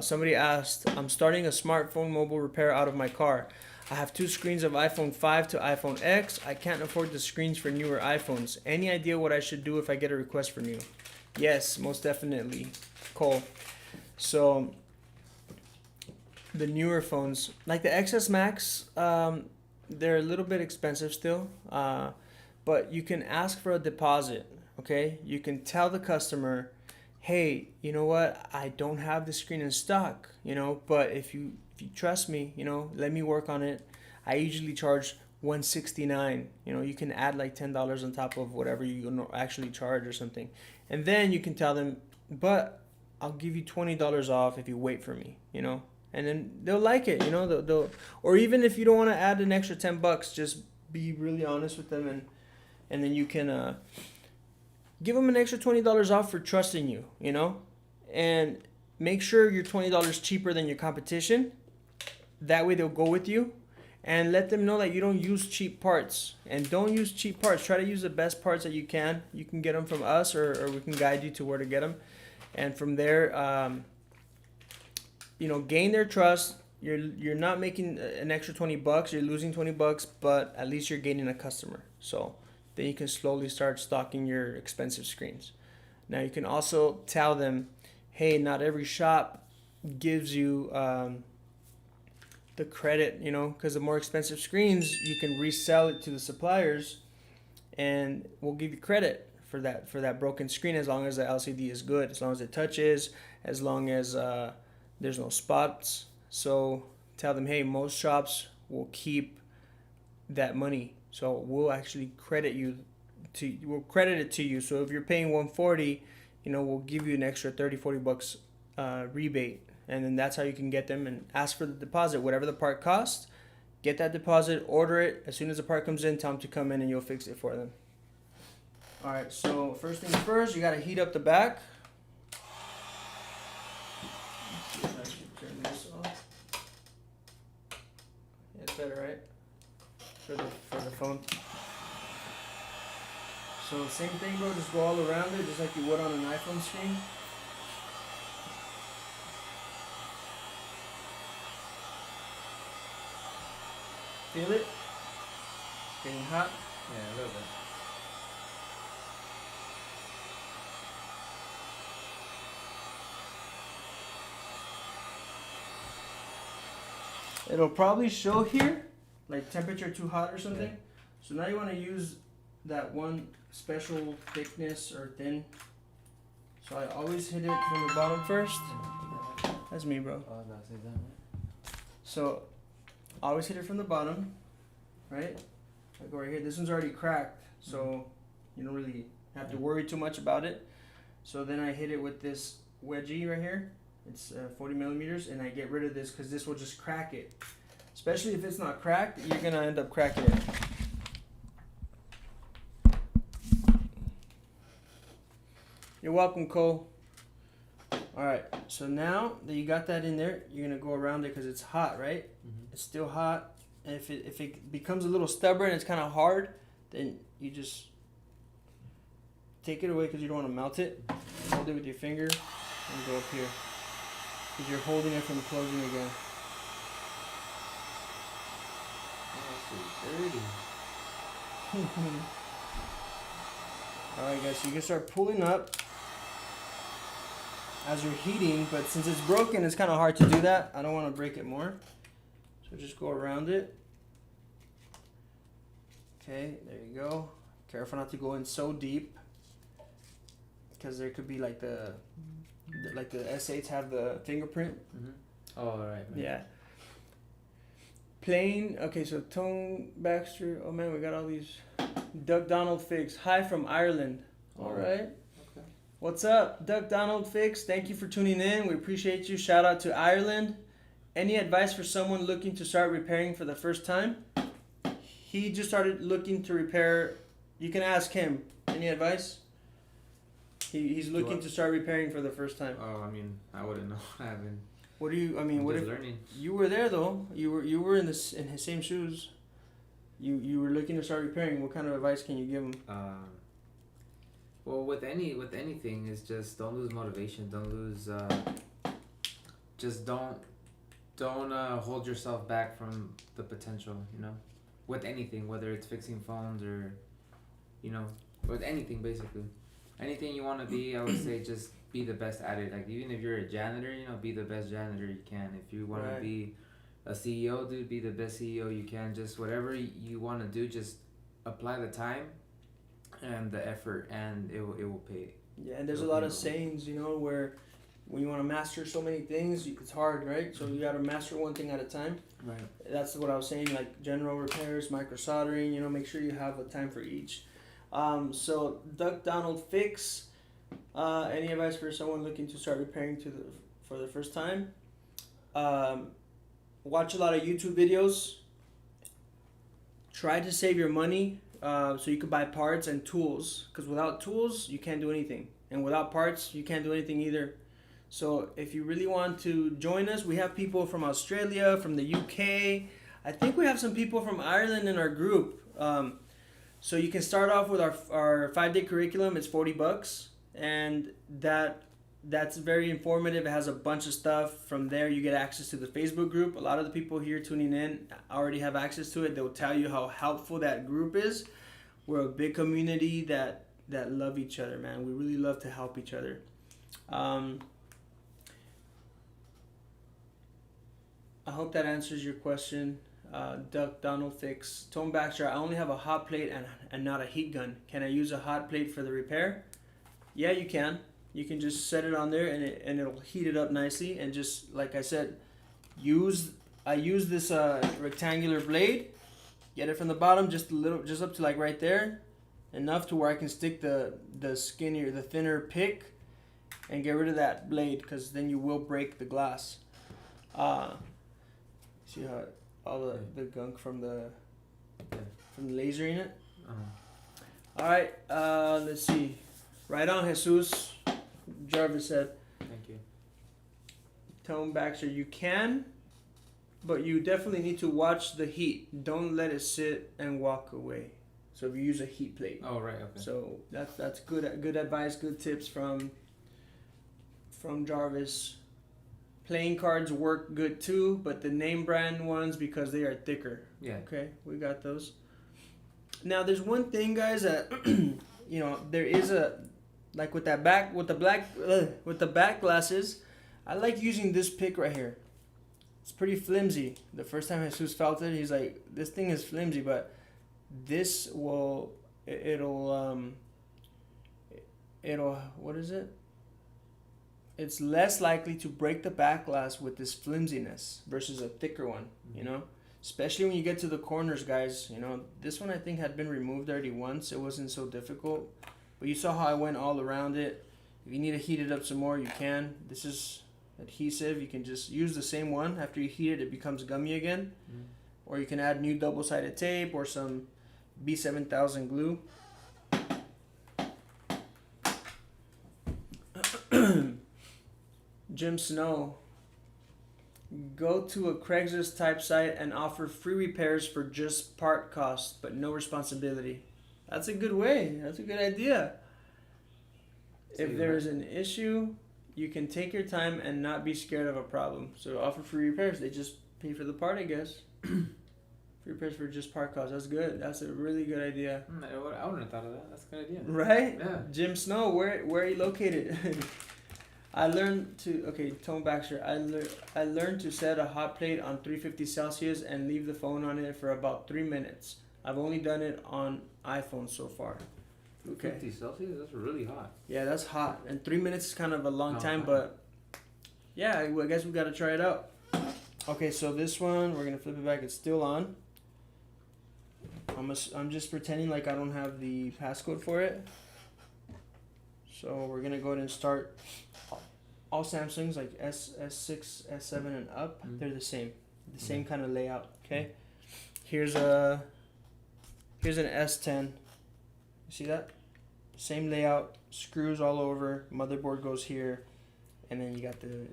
Somebody asked, I'm starting a smartphone mobile repair out of my car. I have 2 screens of iPhone 5 to iPhone X. I can't afford the screens for newer iPhones. Any idea what I should do if I get a request for new? Yes, most definitely, Cole. So the newer phones, like the XS Max, they're a little bit expensive still, but you can ask for a deposit, okay? You can tell the customer, hey, you know what, I don't have the screen in stock, but if you trust me, let me work on it. I usually charge $169. You can add like $10 on top of whatever you actually charge or something. And then you can tell them, but I'll give you $20 off if you wait for me, and then they'll like it, they'll or even if you don't want to add an extra $10, just be really honest with them, and then you can give them an extra $20 off for trusting you, and make sure you're $20 cheaper than your competition. That way they'll go with you, and let them know that you don't use cheap parts. And don't use cheap parts. Try to use the best parts that you can. You can get them from us, or we can guide you to where to get them. And from there, gain their trust. You're not making an extra $20. You're losing $20, but at least you're gaining a customer. So then you can slowly start stocking your expensive screens. Now you can also tell them, hey, not every shop gives you the credit, because the more expensive screens, you can resell it to the suppliers, and we'll give you credit for that broken screen as long as the LCD is good, as long as it touches, as long as there's no spots. So tell them, hey, most shops will keep that money, so we'll actually we'll credit it to you. So if you're paying $140, we'll give you an extra $30-40 rebate. And then that's how you can get them, and ask for the deposit. Whatever the part costs, get that deposit, order it. As soon as the part comes in, tell them to come in and you'll fix it for them. All right, so first things first, you got to heat up the back. Let's see if I should turn this off. Yeah, it's better, right? For the phone. So same thing, bro. Just go all around it, just like you would on an iPhone screen. Feel it? Getting hot? Yeah, a little bit. It'll probably show here, like temperature too hot or something. Yeah. So now you want to use that one special thickness or thin. So I always hit it from the bottom first. That's me, bro. So always hit it from the bottom, right? I go right here. This one's already cracked, so you don't really have to worry too much about it. So then I hit it with this wedgie right here. It's 40 millimeters, and I get rid of this because this will just crack it. Especially if it's not cracked, you're gonna end up cracking it. You're welcome, Cole. All right, so now that you got that in there, you're gonna go around it because it's hot, right? Mm-hmm. It's still hot. And if it becomes a little stubborn, it's kind of hard, then you just take it away because you don't want to melt it. Hold it with your finger and go up here because you're holding it from closing again. Oh, so dirty. Alright guys, so you can start pulling up as you're heating, but since it's broken, it's kind of hard to do that. I don't want to break it more. So just go around it. Okay, there you go. Careful not to go in so deep, because there could be like the S8s have the fingerprint. Mm-hmm. Oh, all right. Man. Yeah. Plain. Okay, so Tone Baxter. Oh man, we got all these. Doug Donald Fix. Hi from Ireland. All right. Okay. What's up, Doug Donald Fix? Thank you for tuning in. We appreciate you. Shout out to Ireland. Any advice for someone looking to start repairing for the first time? He just started looking to repair. You can ask him. Any advice? He's looking to start repairing for the first time. Oh, I mean, I wouldn't know. I haven't. What do you? I mean, I'm what just if learning. you were there though? You were in his same shoes. You were looking to start repairing. What kind of advice can you give him? Well, with anything, is just don't lose motivation. Don't lose. Just don't hold yourself back from the potential. You know, with anything, whether it's fixing phones or, you know, with anything basically, anything you want to be. I would say just be the best at it. Like even if you're a janitor, you know, be the best janitor you can. If you want to be a CEO, dude, be the best CEO you can. Just whatever you want to do, just apply the time and the effort, and it will pay. Yeah, and there's a lot of sayings, you know, where when you want to master so many things, it's hard, right? So you got to master one thing at a time. Right. That's what I was saying, like general repairs, micro soldering, you know, make sure you have a time for each. So Doug Donald Fix, any advice for someone looking to start repairing for the first time? Watch a lot of YouTube videos. Try to save your money so you can buy parts and tools, because without tools you can't do anything, and without parts you can't do anything either. So if you really want to join us, we have people from Australia, from the UK. I think we have some people from Ireland in our group. So you can start off with our 5-day curriculum. It's $40, and that's very informative. It has a bunch of stuff. From there, you get access to the Facebook group. A lot of the people here tuning in already have access to it. They'll tell you how helpful that group is. We're a big community that love each other, man. We really love to help each other. I hope that answers your question. Doug Donald Fix. Tone Baxter, I only have a hot plate and not a heat gun. Can I use a hot plate for the repair? Yeah, you can. You can just set it on there and it'll heat it up nicely. And just like I said, I use this rectangular blade. Get it from the bottom, just up to like right there, enough to where I can stick the skinnier, the thinner pick, and get rid of that blade, because then you will break the glass. See how all the gunk from the lasering it. All right, let's see. Right on, Jesus. Jarvis said. Thank you. Tone Baxter, you can, but you definitely need to watch the heat. Don't let it sit and walk away. So if you use a heat plate. Oh, right. Okay. So that's good advice, good tips from Jarvis. Playing cards work good too, but the name brand ones, because they are thicker. Yeah. Okay, we got those. Now there's one thing, guys, that you know, there is a, like with the back glasses, I like using this pick right here. It's pretty flimsy. The first time Jesus felt it, he's like, this thing is flimsy, but this will, it'll what is it? It's less likely to break the back glass with this flimsiness versus a thicker one, you know? Especially when you get to the corners, guys. You know, this one I think had been removed already once. It wasn't so difficult. But you saw how I went all around it. If you need to heat it up some more, you can. This is adhesive. You can just use the same one. After you heat it, it becomes gummy again. Or you can add new double-sided tape or some B7000 glue. Jim Snow. Go to a Craigslist type site and offer free repairs for just part cost, but no responsibility. That's a good way. That's a good idea. If there's an issue, you can take your time and not be scared of a problem. So offer free repairs. They just pay for the part, I guess. Free repairs for just part cost. That's good. That's a really good idea. I wouldn't have thought of that. That's a good idea. Right? Yeah. Jim Snow, where are you located? I learned to Tone Baxter. I learned to set a hot plate on 350 Celsius and leave the phone on it for about 3 minutes. I've only done it on iPhone so far. Okay. 50 Celsius? That's really hot. Yeah, that's hot. And 3 minutes is kind of a long time, but yeah, I guess we gotta try it out. Okay, so this one we're gonna flip it back. It's still on. I'm just pretending like I don't have the passcode for it. So we're gonna go ahead and start. All Samsungs like S6, S7 and up, they're the same kind of layout. Okay, here's an S10. You see that? Same layout, screws all over. Motherboard goes here, and then you got the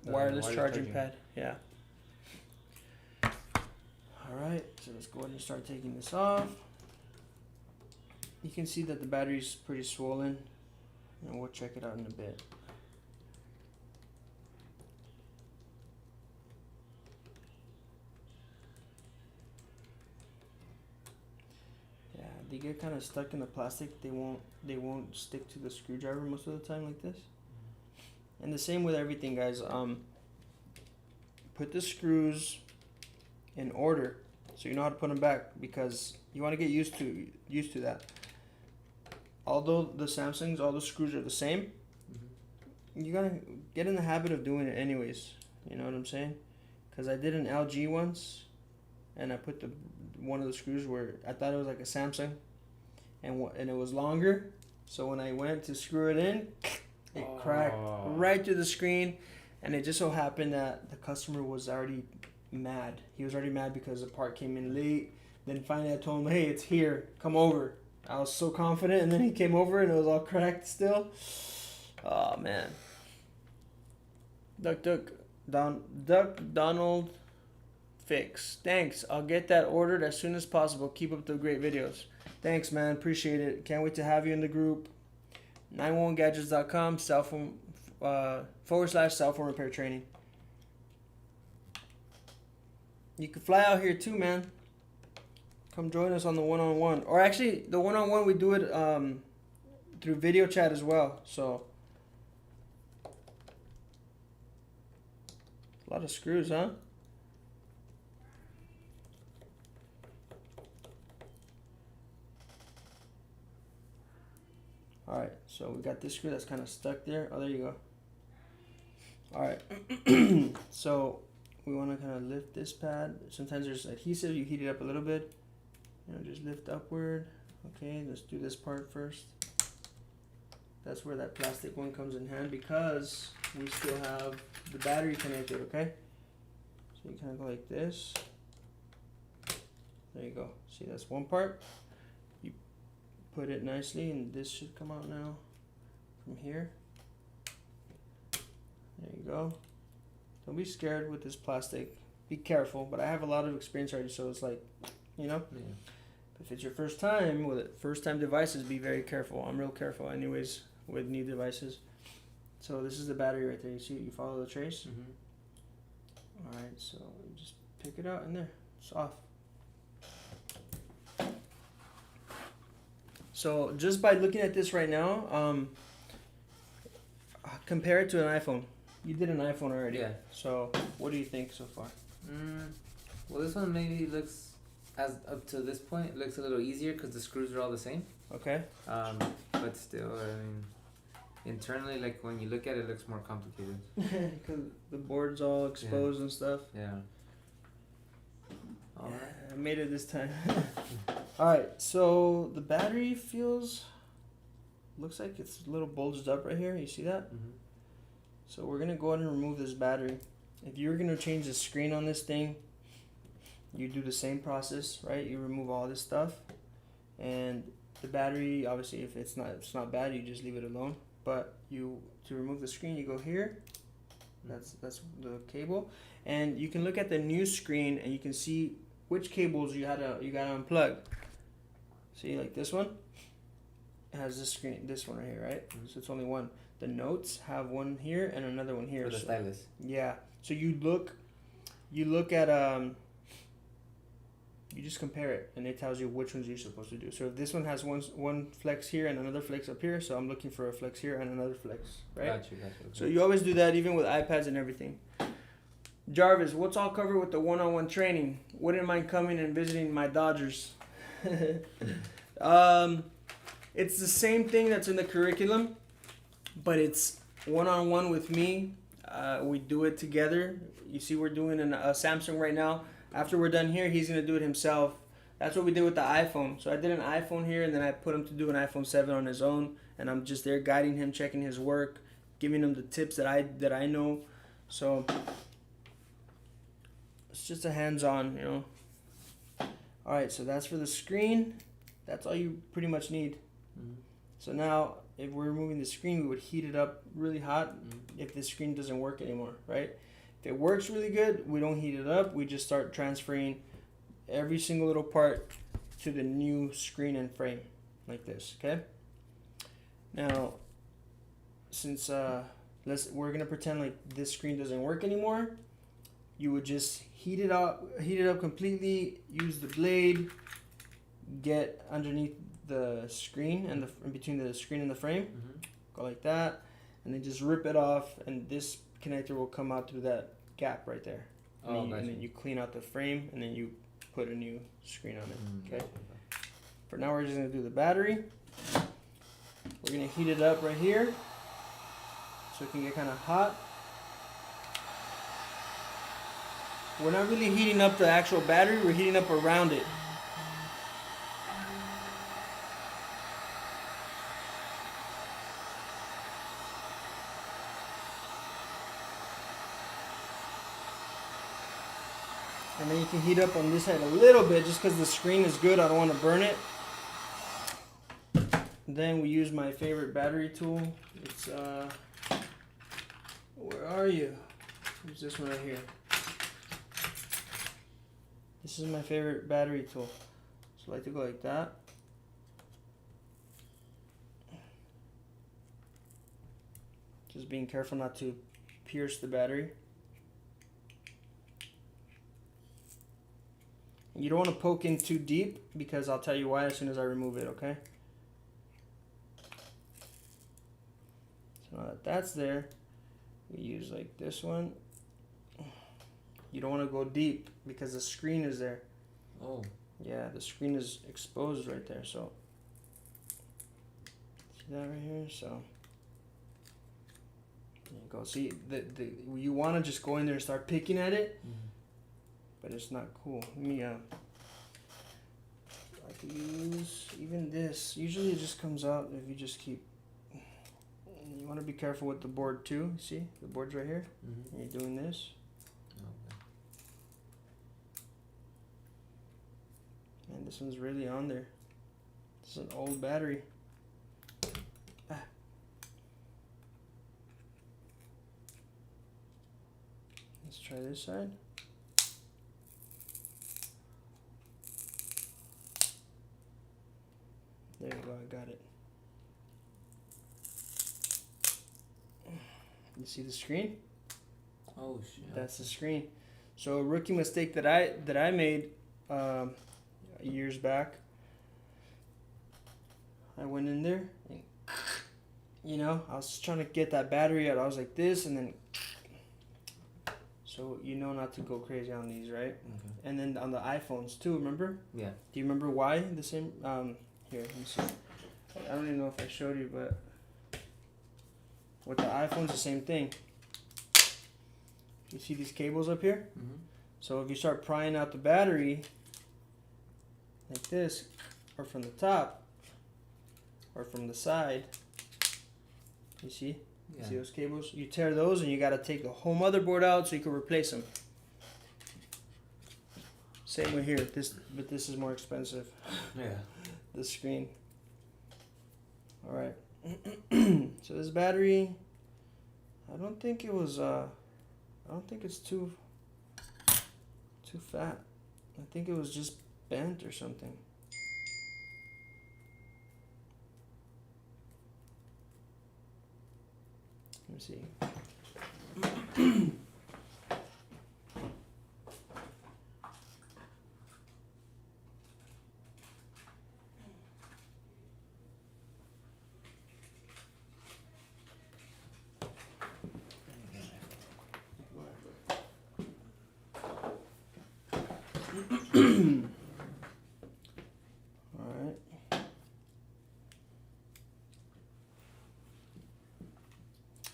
wireless charging pad. Yeah. All right, so let's go ahead and start taking this off. You can see that the battery's pretty swollen, and we'll check it out in a bit. They get kind of stuck in the plastic. They won't stick to the screwdriver most of the time like this. And the same with everything, guys. Put the screws in order so you know how to put them back, because you want to get used to that. Although the Samsungs, all the screws are the same, you gotta get in the habit of doing it anyways. You know what I'm saying? Because I did an LG once, and I put one of the screws where I thought it was like a Samsung, and it was longer. So when I went to screw it in, it cracked right through the screen, and it just so happened that the customer was already mad. He was already mad because the part came in late. Then finally I told him, hey, it's here, come over. I was so confident, and then he came over and it was all cracked still. Oh man. Duck Donald fix. Thanks. I'll get that ordered as soon as possible. Keep up the great videos. Thanks, man. Appreciate it. Can't wait to have you in the group. 911gadgets.com cellphone /cellphone repair training. You can fly out here too, man. Come join us on the one-on-one. Or actually, the one-on-one, we do it through video chat as well. So, a lot of screws, huh? Alright, so we got this screw that's kind of stuck there. Oh, there you go. Alright, so we want to kind of lift this pad. Sometimes there's adhesive, you heat it up a little bit. You know, just lift upward. Okay, let's do this part first. That's where that plastic one comes in hand, because we still have the battery connected, okay? So you kind of go like this. There you go. See, that's one part. You put it nicely, and this should come out now from here. There you go. Don't be scared with this plastic. Be careful, but I have a lot of experience already, so it's like, you know? Yeah. If it's your first time with it, first time devices, be very careful. I'm real careful anyways with new devices. So this is the battery right there. You see, you follow the trace? Alright, so just pick it out in there. It's off. So just by looking at this right now, compare it to an iPhone. You did an iPhone already. Yeah. So what do you think so far? Well, this one maybe looks, as up to this point, it looks a little easier because the screws are all the same. Okay. But still, I mean, internally, like when you look at it, it looks more complicated. Because the board's all exposed and stuff. Yeah. All right. I made it this time. Alright, so the battery looks like it's a little bulged up right here. You see that? So we're going to go ahead and remove this battery. If you're going to change the screen on this thing, you do the same process, right? You remove all this stuff, and the battery, obviously, if it's not bad, you just leave it alone. But to remove the screen, you go here, That's the cable, and you can look at the new screen and you can see which cables you gotta unplug. See, like this one has this one right here, right? So it's only one. The notes have one here and another one here. For the stylus. Yeah. So you look at you just compare it, and it tells you which ones you're supposed to do. So if this one has one flex here and another flex up here, so I'm looking for a flex here and another flex, right? Gotcha. Okay. So you always do that, even with iPads and everything. Jarvis, what's all covered with the one-on-one training? Wouldn't mind coming and visiting my Dodgers. It's the same thing that's in the curriculum, but it's one-on-one with me. We do it together. You see, we're doing a Samsung right now. After we're done here, he's going to do it himself. That's what we did with the iPhone. So I did an iPhone here, and then I put him to do an iPhone 7 on his own, and I'm just there guiding him, checking his work, giving him the tips that I know. So it's just a hands-on, you know. All right, so that's for the screen. That's all you pretty much need. Mm-hmm. So now, if we're removing the screen, we would heat it up really hot if the screen doesn't work anymore, right? If it works really good, we don't heat it up. We just start transferring every single little part to the new screen and frame, like this, okay? Now, since we're gonna pretend like this screen doesn't work anymore, you would just heat it up completely. Use the blade, get underneath the screen and in between the screen and the frame, go like that, and then just rip it off, and this connector will come out through that gap right there. And then you clean out the frame, and then you put a new screen on it. Okay. For now, we're just gonna do the battery. We're gonna heat it up right here, so it can get kind of hot. We're not really heating up the actual battery. We're heating up around it. And then you can heat up on this side a little bit just because the screen is good. I don't want to burn it. Then we use my favorite battery tool. It's, where are you? Use this one right here. This is my favorite battery tool. So I like to go like that. Just being careful not to pierce the battery. You don't want to poke in too deep, because I'll tell you why as soon as I remove it, okay? So now that that's there, we use like this one. You don't want to go deep because the screen is there. Oh. Yeah, the screen is exposed right there, so. See that right here? So. There you go. See, you want to just go in there and start picking at it. But it's not cool. Let me I could use even this. Usually it just comes out if you just keep. You want to be careful with the board too. See, the board's right here. You're doing this. Okay. And this one's really on there. This is an old battery. Let's try this side. There you go, I got it. You see the screen? Oh shit. That's the screen. So a rookie mistake that I made years back. I went in there and, you know, I was trying to get that battery out. I was like this, and then so you know not to go crazy on these, right? Okay. And then on the iPhones too, remember? Yeah. Do you remember why the same? Here, let me see. I don't even know if I showed you, but with the iPhones, the same thing. You see these cables up here? So if you start prying out the battery like this, or from the top, or from the side, you see? Yeah. See those cables? You tear those, and you got to take the whole motherboard out so you can replace them. Same with here, but this is more expensive. Yeah. The screen. All right. So this battery, I don't think it was I don't think it's too fat. I think it was just bent or something. Let me see. Alright.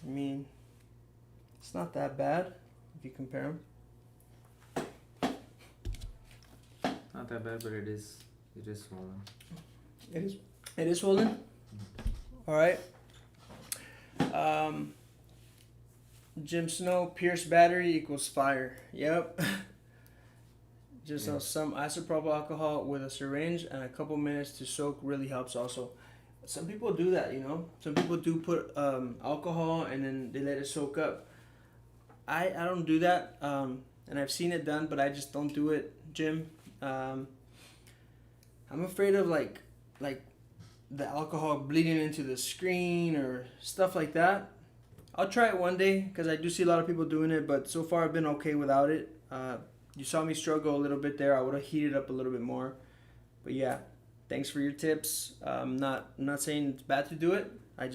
I mean, it's not that bad if you compare them. Not that bad, but it is swollen. It is swollen? Alright. Jim Snow, pierced battery equals fire. Yep. Just some isopropyl alcohol with a syringe and a couple minutes to soak really helps also. Some people do that, you know. Some people do put alcohol and then they let it soak up. I don't do that, and I've seen it done, but I just don't do it, Jim. I'm afraid of like the alcohol bleeding into the screen or stuff like that. I'll try it one day because I do see a lot of people doing it, but so far I've been okay without it. You saw me struggle a little bit there. I would have heated up a little bit more, but yeah, thanks for your tips. I'm not saying it's bad to do it. I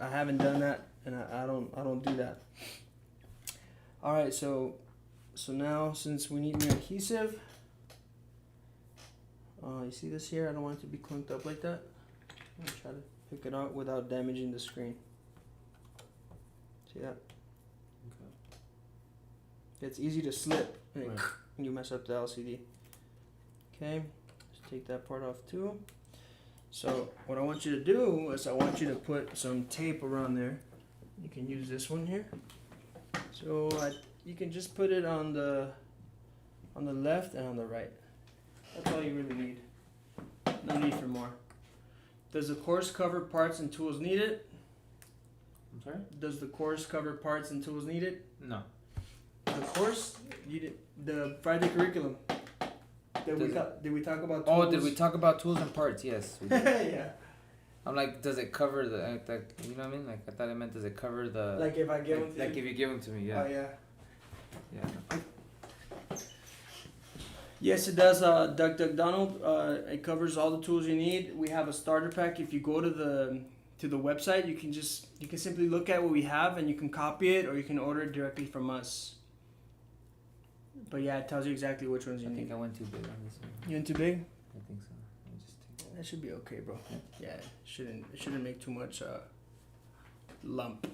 haven't done that, and I don't do that. All right, so now since we need new adhesive, you see this here? I don't want it to be clunked up like that. I'm gonna try to pick it out without damaging the screen. See that? Okay. It's easy to slip and Right. you mess up the LCD. Okay, let's take that part off too. So what I want you to do is I want you to put some tape around there. You can use this one here. So you can just put it on the left and on the right. That's all you really need. No need for more. Does the course cover parts and tools needed? I'm sorry? Does the course cover parts and tools needed? No. The course, the Friday curriculum. Did we talk about tools? Oh, did we talk about tools and parts? Yes. We did. Yeah. I'm like, does it cover the, you know what I mean? Like, I thought it meant, does it cover the... Like if I give them to like you? if you give them to me, yeah. Oh, yeah. Yeah. Yes, it does, Doug Donald. It covers all the tools you need. We have a starter pack. If you go to the website, you can simply look at what we have and you can copy it or you can order it directly from us. But yeah, it tells you exactly which ones you I need. think I went too big on this one. You went too big? I think so. Let me just take That should be okay, bro. Yeah, it shouldn't make too much lump.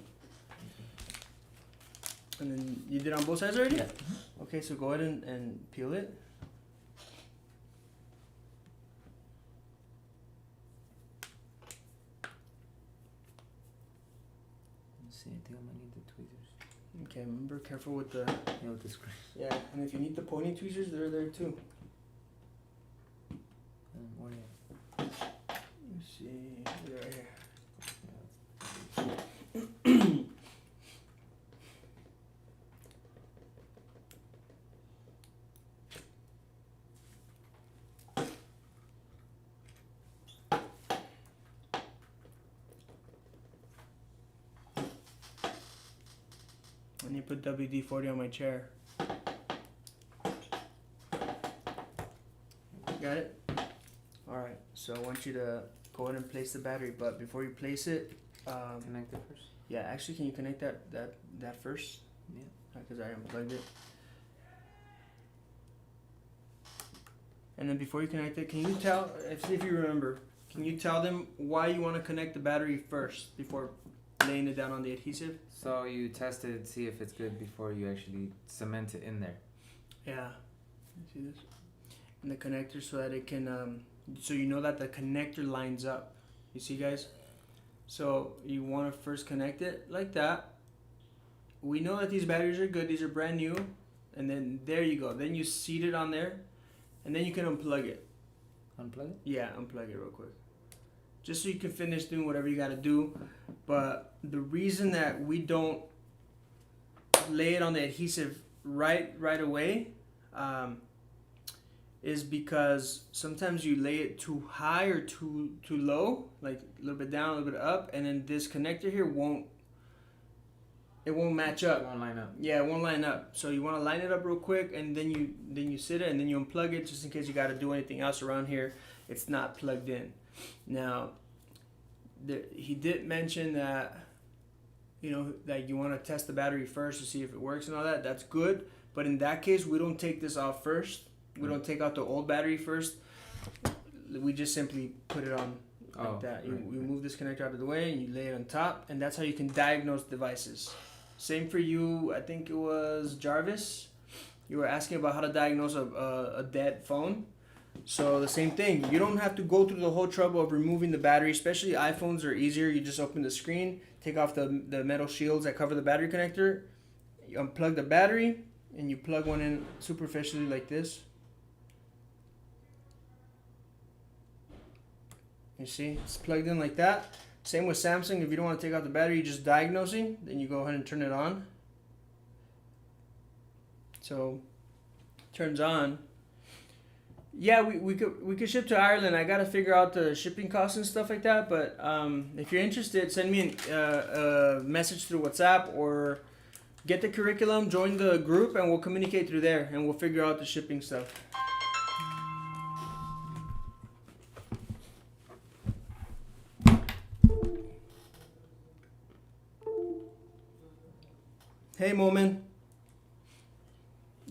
And then you did on both sides already? Yeah. Okay, so go ahead and peel it. See, I think I might need the tweezers. Okay, remember, careful with the... Yeah, with the screw. Yeah, and if you need the pony tweezers, they're there too. Where Let me see, they're right here. I need to put WD-40 on my chair. Got it? Alright, so I want you to go ahead and place the battery, but before you place it, Connect it first? yeah, actually, can you connect that first? Yeah. Because I unplugged it. And then before you connect it, can you tell, if you remember, can you tell them why you want to connect the battery first before laying it down on the adhesive? So you test it, see if it's good before you actually cement it in there. Yeah. You see this? And the connector so that it can, so you know that the connector lines up. You see, guys? So you want to first connect it like that. We know that these batteries are good. These are brand new. And then there you go. Then you seat it on there. And then you can unplug it. Unplug it? Yeah, unplug it real quick. Just so you can finish doing whatever you got to do. But the reason that we don't lay it on the adhesive right away is because sometimes you lay it too high or too low, like a little bit down, a little bit up, and then this connector here won't match up. It won't line up. Yeah, it won't line up. So you want to line it up real quick, and then you sit it, and then you unplug it just in case you got to do anything else around here. It's not plugged in. Now, he did mention that, you know, that you want to test the battery first to see if it works and all that. That's good. But in that case, we don't take this off first. We don't take out the old battery first. We just simply put it on like that. You move this connector out of the way and you lay it on top, and that's how you can diagnose devices. Same for you, I think it was Jarvis. You were asking about how to diagnose a dead phone. So the same thing. You don't have to go through the whole trouble of removing the battery, especially iPhones are easier. You just open the screen, take off the metal shields that cover the battery connector, you unplug the battery, and you plug one in superficially like this. You see, it's plugged in like that. Same with Samsung. If you don't want to take out the battery, you're just diagnosing, then you go ahead and turn it on. So, turns on. Yeah, we could ship to Ireland. I gotta figure out the shipping costs and stuff like that. But if you're interested, send me a message through WhatsApp or get the curriculum, join the group, and we'll communicate through there, and we'll figure out the shipping stuff. Hey, Momin.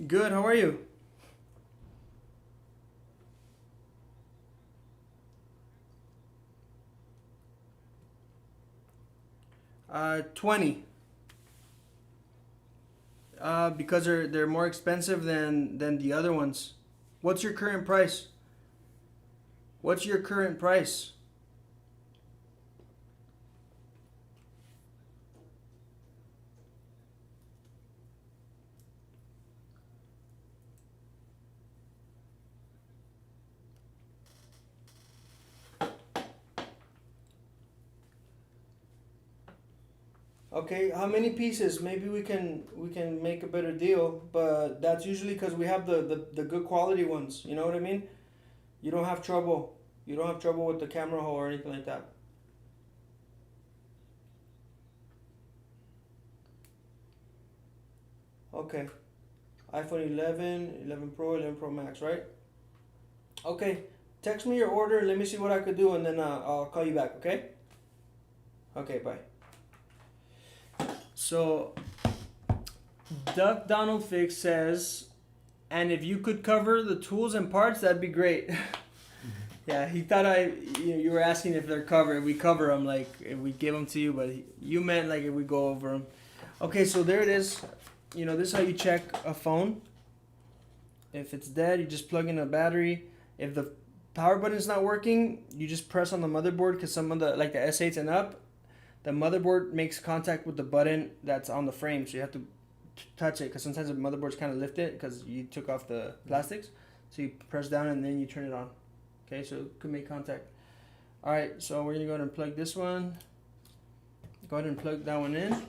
Good, how are you? 20. Because they're more expensive than the other ones. What's your current price? What's your current price? Okay, how many pieces? Maybe we can make a better deal, but that's usually because we have the good quality ones. You know what I mean? You don't have trouble. You don't have trouble with the camera hole or anything like that. Okay, iPhone 11, 11 Pro, 11 Pro Max, right? Okay, text me your order. Let me see what I could do, and then I'll call you back. Okay? Okay, bye. So, Duck Donald Fix says, and if you could cover the tools and parts, that'd be great. Yeah, he thought you were asking if they're covered. We cover them, like if we give them to you, but you meant like if we go over them. Okay, so there it is. You know, this is how you check a phone. If it's dead, you just plug in a battery. If the power button's not working, you just press on the motherboard, because some of the, like the S8s and up, the motherboard makes contact with the button that's on the frame, so you have to touch it, because sometimes the motherboard's kind of lifted because you took off the plastics. So you press down and then you turn it on. Okay, so it could make contact. Alright, so we're going to go ahead and plug this one. Go ahead and plug that one in.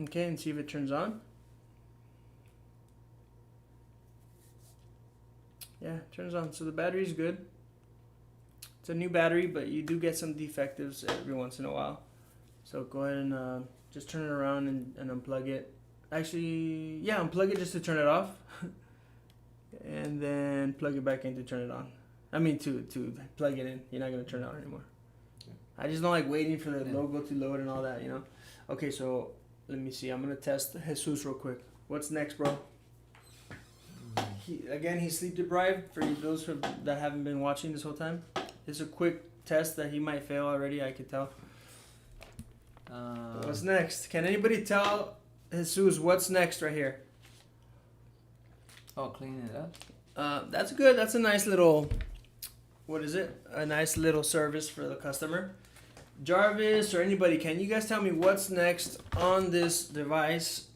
Okay, and see if it turns on. Yeah, it turns on. So the battery's good. It's a new battery, but you do get some defectives every once in a while. So go ahead and just turn it around and unplug it. Actually, yeah, unplug it just to turn it off. And then plug it back in to turn it on. I mean, to plug it in. You're not going to turn it on anymore. I just don't like waiting for the logo to load and all that, you know. Okay, so let me see. I'm going to test Jesus real quick. What's next, bro? He's sleep deprived, for those that haven't been watching this whole time. It's a quick test that he might fail already, I could tell. What's next? Can anybody tell Jesus what's next right here? Oh, cleaning it up? That's good. That's a nice little, what is it? A nice little service for the customer. Jarvis or anybody, can you guys tell me what's next on this device?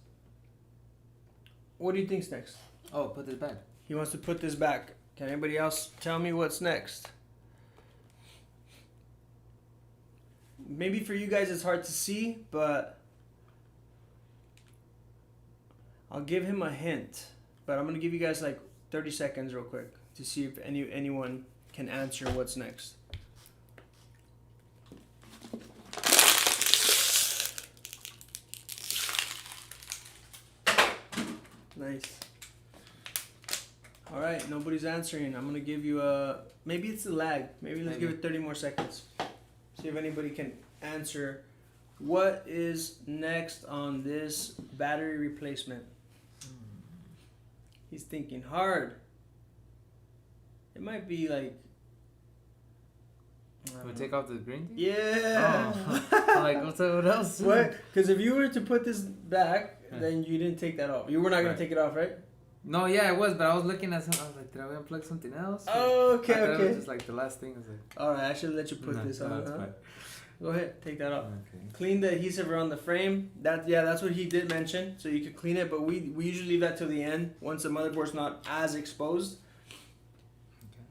What do you think's next? Oh, put this back. He wants to put this back. Can anybody else tell me what's next? maybe for you guys it's hard to see, but I'll give him a hint. But I'm gonna give you guys like 30 seconds real quick to see if anyone can answer what's next. Nice. All right, nobody's answering. I'm gonna give you a, maybe it's a lag. Maybe let's give it 30 more seconds. See if anybody can answer. What is next on this battery replacement? He's thinking hard. It might be like. We take off the green thing? Yeah. Oh. I'm like, what else? What? Because if you were to put this back, then you didn't take that off. You were not gonna take it off, right? No, yeah, it was, but I was looking at something. I was like, did I unplug something else? Oh, okay, I thought okay. It was just like the last thing. I was like, all right, I should let you put this on. That's fine. Go ahead, take that off. Okay. Clean the adhesive around the frame. That's what he did mention. So you could clean it, but we usually leave that till the end once the motherboard's not as exposed. Okay.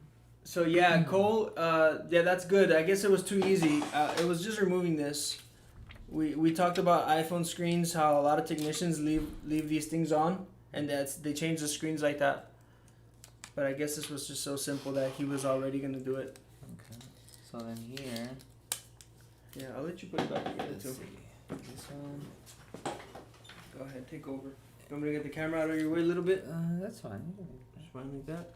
So yeah, Cole. Yeah, that's good. I guess it was too easy. It was just removing this. We talked about iPhone screens, how a lot of technicians leave these things on, and they change the screens like that. But I guess this was just so simple that he was already gonna do it. Okay. So then here. Yeah, I'll let you put it back together Let's too. see. This one. Go ahead, take over. You want me to get the camera out of your way a little bit? That's fine. Just fine like that.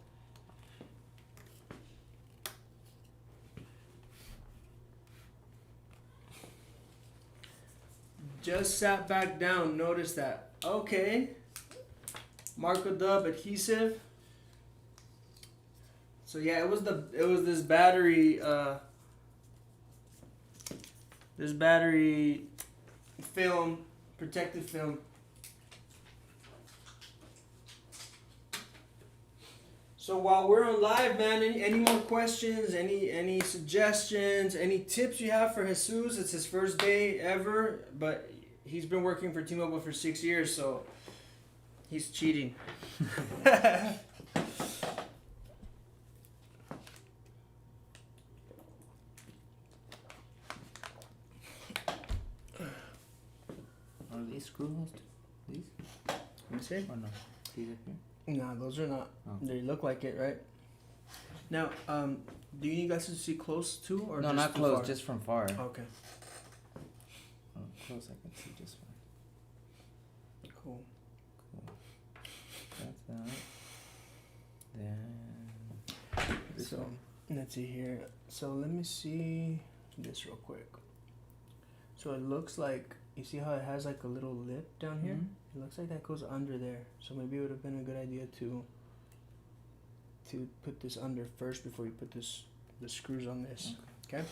Just sat back down. Notice that. Okay. Marco Dub adhesive. So yeah, it was this battery film, protective film. So while we're on live, man, any more questions, any suggestions, any tips you have for Jesus? It's his first day ever, but he's been working for T-Mobile for 6 years, so he's cheating. Are these screw holes? These? Let me see. Or no? These are here? No, those are not. Oh. They look like it, right? Now, do you need guys to see close too, or No, just not too close, far? just from far. Okay, Oh, close, I can see just fine. cool. Cool. That's that. Then this So, one. let's see here. So let me see this real quick. So it looks like, you see how it has like a little lip down here? Mhm. It looks like that goes under there. So maybe it would have been a good idea to put this under first before you put the screws on this. Okay?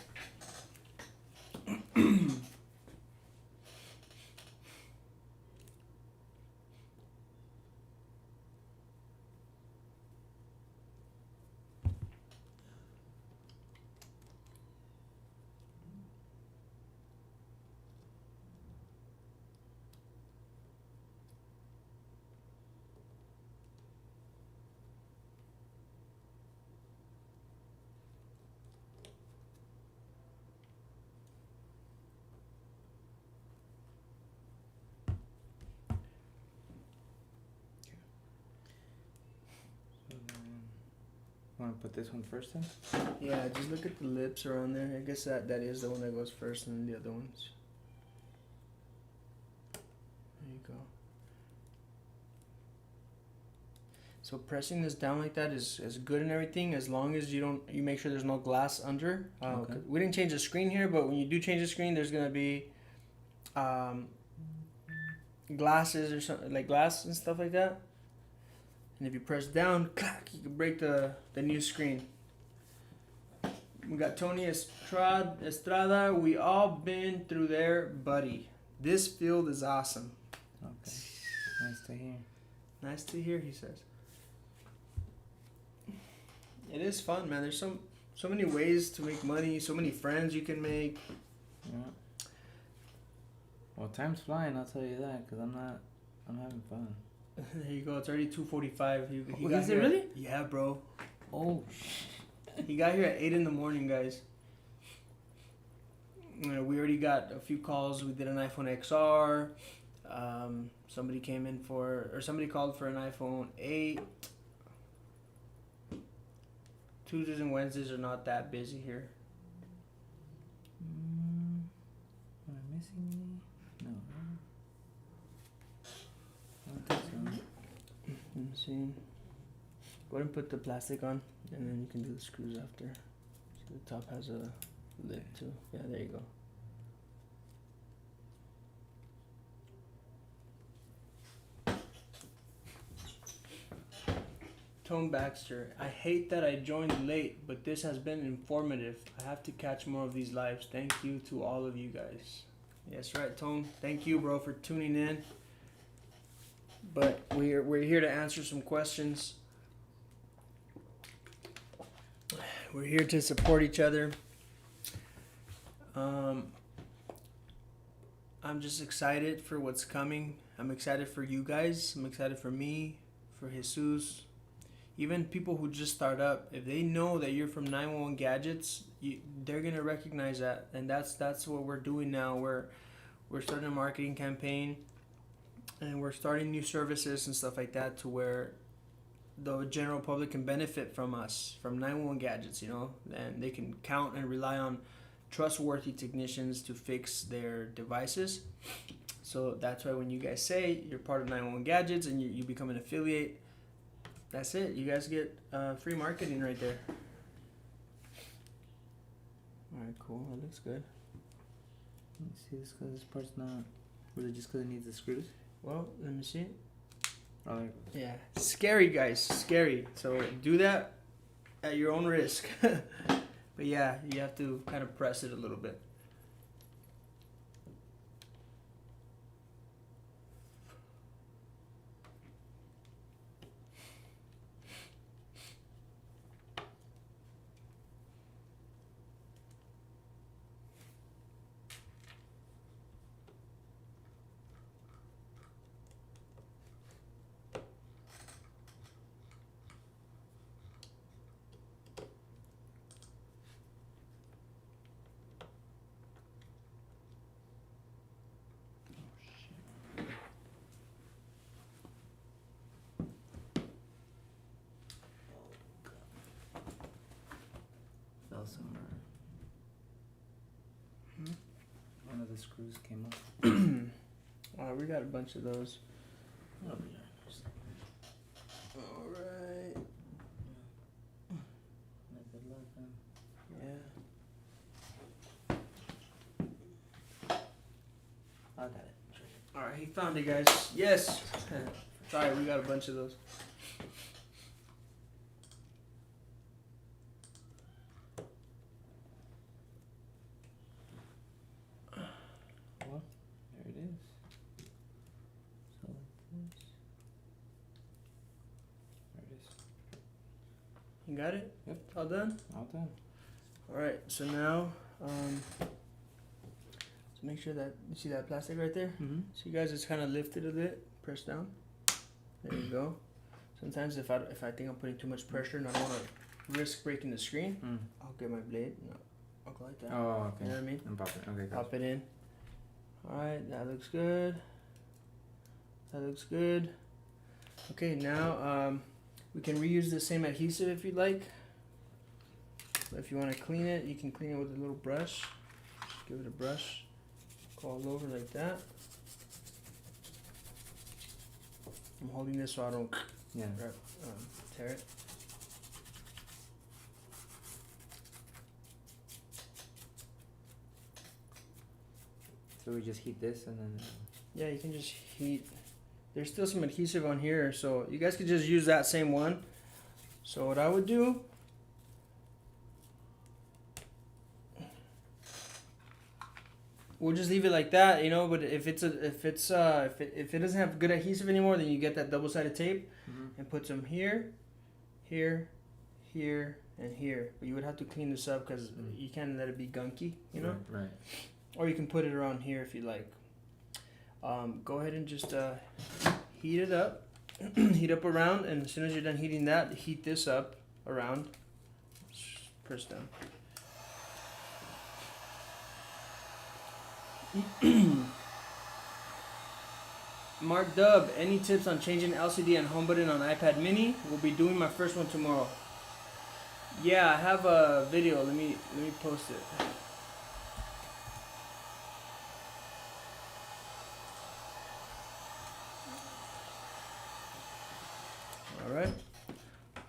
So then, want to put this one first then? Yeah, just look at the lips around there. I guess that is the one that goes first, and then the other ones. There you go. So pressing this down like that is good and everything, as long as you make sure there's no glass under. Okay. We didn't change the screen here, but when you do change the screen, there's gonna be glasses or something, like glass and stuff like that. And if you press down, clack, you can break the new screen. We got Tony Estrada. We all been through there, buddy. This field is awesome. Okay. Nice to hear. Nice to hear, he says. It is fun, man. There's so many ways to make money, so many friends you can make. Yeah. Well, time's flying, I'll tell you that, because I'm having fun. There you go. It's already 2:45. He Oh, got is it here. really? Yeah, bro. Oh, He got here at 8 in the morning, guys. We already got a few calls. We did an iPhone XR. Somebody called for an iPhone 8. Tuesdays and Wednesdays are not that busy here. Am I missing any? No. I don't think so. Let me see. Go ahead and put the plastic on, and then you can do the screws after. So the top has a lid too. Yeah, there you go. Tone Baxter, I hate that I joined late, but this has been informative. I have to catch more of these lives. Thank you to all of you guys. Yes, right, Tone. Thank you, bro, for tuning in. But we're here to answer some questions. We're here to support each other. I'm just excited for what's coming. I'm excited for you guys. I'm excited for me, for Jesus. Even people who just start up, if they know that you're from 911 Gadgets, they're gonna recognize that, and that's what we're doing now. We're starting a marketing campaign, and we're starting new services and stuff like that to where the general public can benefit from us, from 911 Gadgets, and they can count and rely on trustworthy technicians to fix their devices. So that's why when you guys say you're part of 911 Gadgets and you become an affiliate, that's it. You guys get free marketing right there. Alright, cool. That looks good. Let me see this because this part's not. Was it just because it needs the screws? Well, let me see. Oh, yeah. Scary, guys. Scary. So do that at your own risk. But yeah, you have to kind of press it a little bit. fell somewhere. One of the screws came off. Alright, we got a bunch of those. Oh, yeah. Alright. Good luck, man. Yeah. I got it. Alright, he found it, guys. Yes! Sorry, we got a bunch of those. Well, there it is. So like this. There it is. You got it? Yep. All done? All done. Alright, so now, so make sure that, you see that plastic right there? Mm-hmm. So you guys just kind of lift it a bit, press down. There you go. Sometimes if I think I'm putting too much pressure and I don't want to risk breaking the screen, I'll get my blade. No, I'll go like that. Oh, okay. You know what I mean? And pop it. Okay, Pop it in. Alright, that looks good. That looks good. Okay, now we can reuse the same adhesive if you'd like. So if you want to clean it, you can clean it with a little brush. Just give it a brush. Go all over like that. I'm holding this so I don't tear it. So we just heat this and then. Yeah, you can just heat. There's still some adhesive on here, so you guys could just use that same one. So what I would do, we'll just leave it like that, you know. But if it doesn't have good adhesive anymore, then you get that double-sided tape and put some here, here, here, and here. But you would have to clean this up because you can't let it be gunky, you know. Right. Or you can put it around here if you like. Go ahead and just heat it up. Heat up around, and as soon as you're done heating that, heat this up around. Just press down. Mark Dub, any tips on changing LCD and home button on iPad mini? We'll be doing my first one tomorrow. Yeah, I have a video. Let me post it. Alright.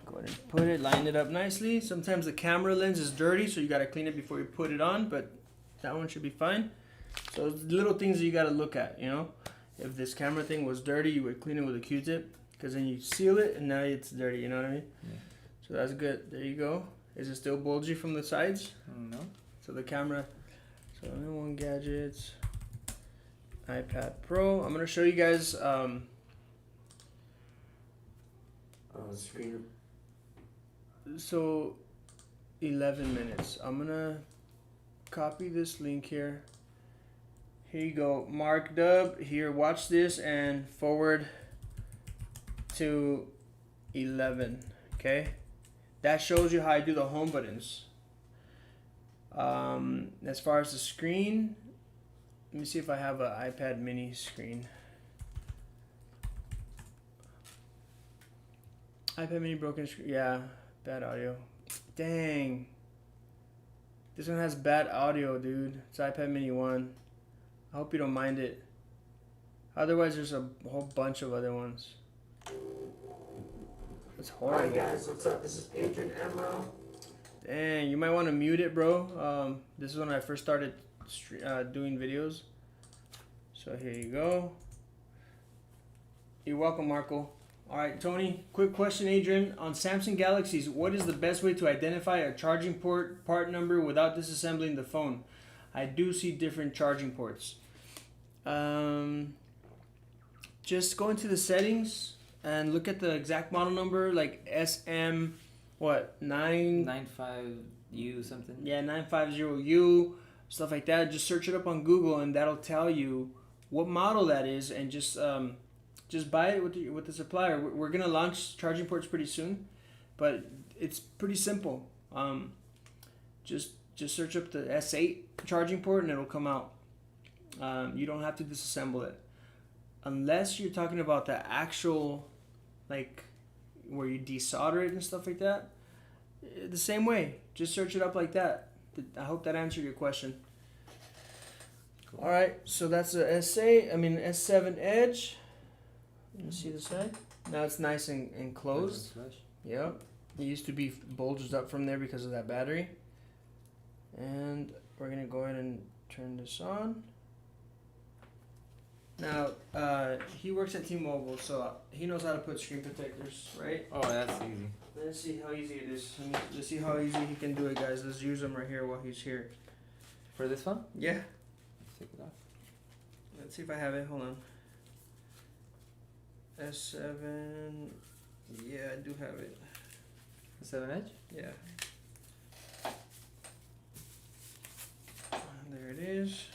Go ahead and put it, line it up nicely. Sometimes the camera lens is dirty, so you gotta clean it before you put it on, but that one should be fine. So little things that you gotta look at, you know. If this camera thing was dirty, you would clean it with a Q-tip, because then you seal it and now it's dirty, you know what I mean? Yeah. So that's good. There you go. Is it still bulgy from the sides? No. So the camera, so M1 gadgets, iPad Pro. I'm gonna show you guys screen. so 11 minutes. I'm gonna copy this link here. Here you go, Mark Dub. Here, watch this and forward to 11. Okay, that shows you how I do the home buttons. As far as the screen, let me see if I have an iPad mini screen. iPad mini broken screen. Yeah, bad audio. Dang. This one has bad audio, dude. It's iPad mini 1. I hope you don't mind it. Otherwise, there's a whole bunch of other ones. It's horrible. Hi guys, what's up? This is Adrian Emerald. Dang, you might want to mute it, bro. This is when I first started doing videos. So here you go. You're welcome, Marco. All right, Tony, quick question, Adrian. On Samsung Galaxies, what is the best way to identify a charging port part number without disassembling the phone? I do see different charging ports. Just go into the settings and look at the exact model number, like SM, what, 95U something. Yeah, 950U, stuff like that. Just search it up on Google, and that'll tell you what model that is, and just buy it with the supplier. We're gonna launch charging ports pretty soon, but it's pretty simple. Just search up the S8 charging port and it'll come out. You don't have to disassemble it, unless you're talking about the actual, like, where you desolder it and stuff like that. The same way, just search it up like that. I hope that answered your question. Cool. All right, so that's the S7 Edge. Let me see the side. Now it's nice and closed. Yep. It used to be bulged up from there because of that battery. And we're gonna go ahead and turn this on. Now, he works at T-Mobile, so he knows how to put screen protectors, right? Oh, that's easy. Let's see how easy it is. Let's see how easy he can do it, guys. Let's use him right here while he's here. For this one? Yeah. Let's take it off. Let's see if I have it. Hold on. S7. Yeah, I do have it. The 7 Edge? Yeah. There it is.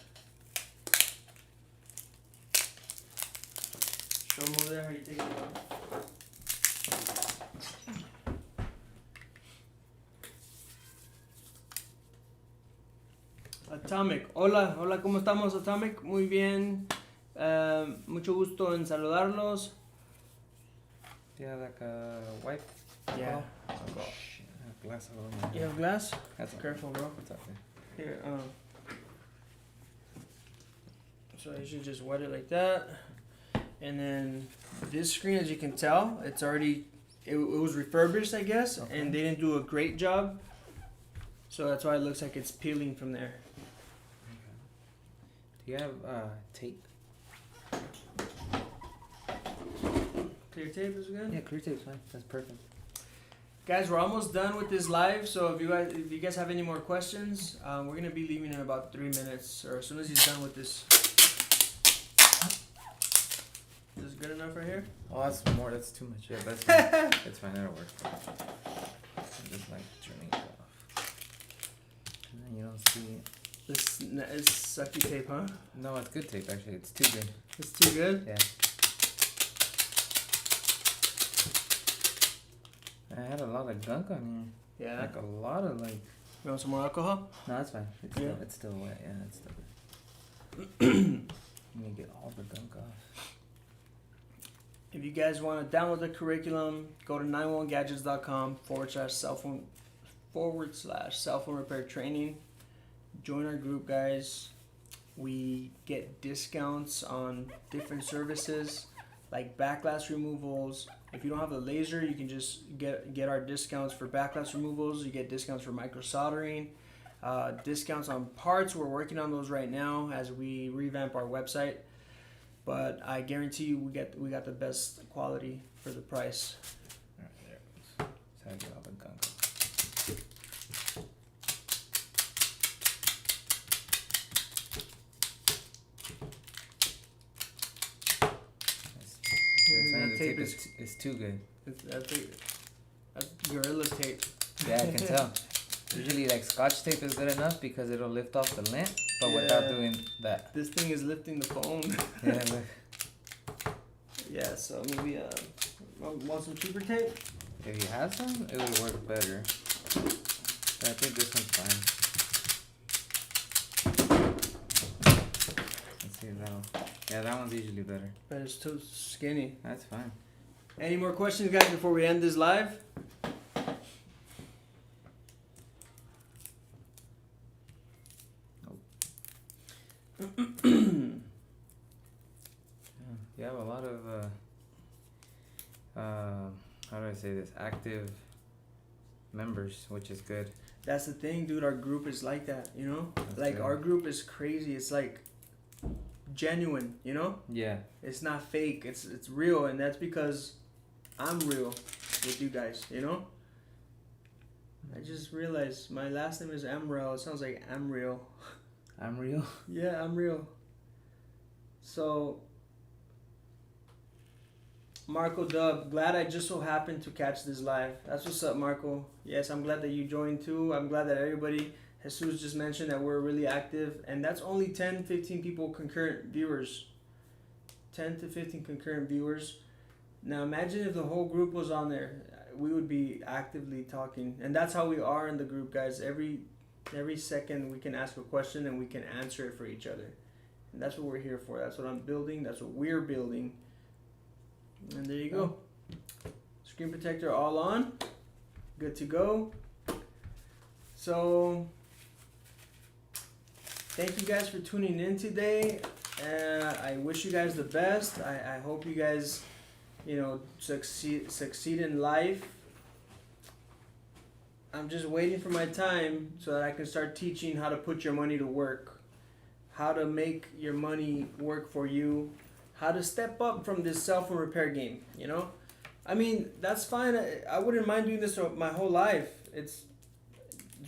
Show them over there how you take it off. Atomic. Hola, ¿cómo estamos, Atomic? Muy bien. Mucho gusto en saludarlos. Do you have like a wipe? Yeah. Oh, shit. I have glass all over my You have glass? That's Careful, bro. What's up there? Here, so you should just wet it like that. And then this screen, as you can tell, it's already, it was refurbished, I guess, Okay. and they didn't do a great job. So that's why it looks like it's peeling from there. Do you have tape? Clear tape is good? Yeah, clear tape's fine. That's perfect. Guys, we're almost done with this live, so if you guys have any more questions, we're gonna be leaving in about 3 minutes, or as soon as he's done with this. Is this good enough right here? Oh, that's more. That's too much. Yeah, that's fine. That's fine. That'll work. I'm just like turning it off. And then you don't see. It's sucky tape, huh? No, it's good tape actually. It's too good. It's too good? Yeah. I had a lot of gunk on here. Yeah. Like a lot of like. You want some more alcohol? No, that's fine. It's Yeah. still wet. Yeah, it's still good. Let me get all the gunk off. If you guys want to download the curriculum, go to 911gadgets.com /cellphone repair training. Join our group, guys. We get discounts on different services like backlash removals. If you don't have the laser, you can just get our discounts for backlash removals. You get discounts for micro soldering, discounts on parts. We're working on those right now as we revamp our website. But I guarantee you, we got the best quality for the price. All right, there it goes. So I get all the gunk off. That tape is too good. That's Gorilla Tape. Yeah, I can tell. Usually, like Scotch tape is good enough because it'll lift off the lint, but without doing that. This thing is lifting the phone. Yeah, look. Yeah, so maybe want some cheaper tape? If you have some, it would work better. But I think this one's fine. Let's see that one. Yeah, that one's usually better. But it's too skinny. That's fine. Any more questions, guys, before we end this live? You have a lot of how do I say this, active members, which is good. That's the thing, dude. Our group is like that, you know? That's like, good. our group is crazy. It's like genuine, you know? Yeah. It's not fake. It's real, and that's because I'm real with you guys, you know? I just realized my last name is Amrel. It sounds like I'm real. I'm real. Yeah, I'm real. So, Marco Dub, glad I just so happened to catch this live. That's what's up, Marco. Yes, I'm glad that you joined too. I'm glad that everybody, Jesus just mentioned that we're really active. And that's only 10, 15 people concurrent viewers. 10 to 15 concurrent viewers. Now imagine if the whole group was on there. We would be actively talking. And that's how we are in the group, guys. Every second we can ask a question and we can answer it for each other. And that's what we're here for. That's what I'm building. That's what we're building. And there you go. Screen protector all on. Good to go. So, thank you guys for tuning in today. I wish you guys the best. I hope you guys, succeed in life. I'm just waiting for my time so that I can start teaching how to put your money to work, how to make your money work for you, how to step up from this cell phone repair game, you know? I mean, that's fine. I wouldn't mind doing this my whole life. It's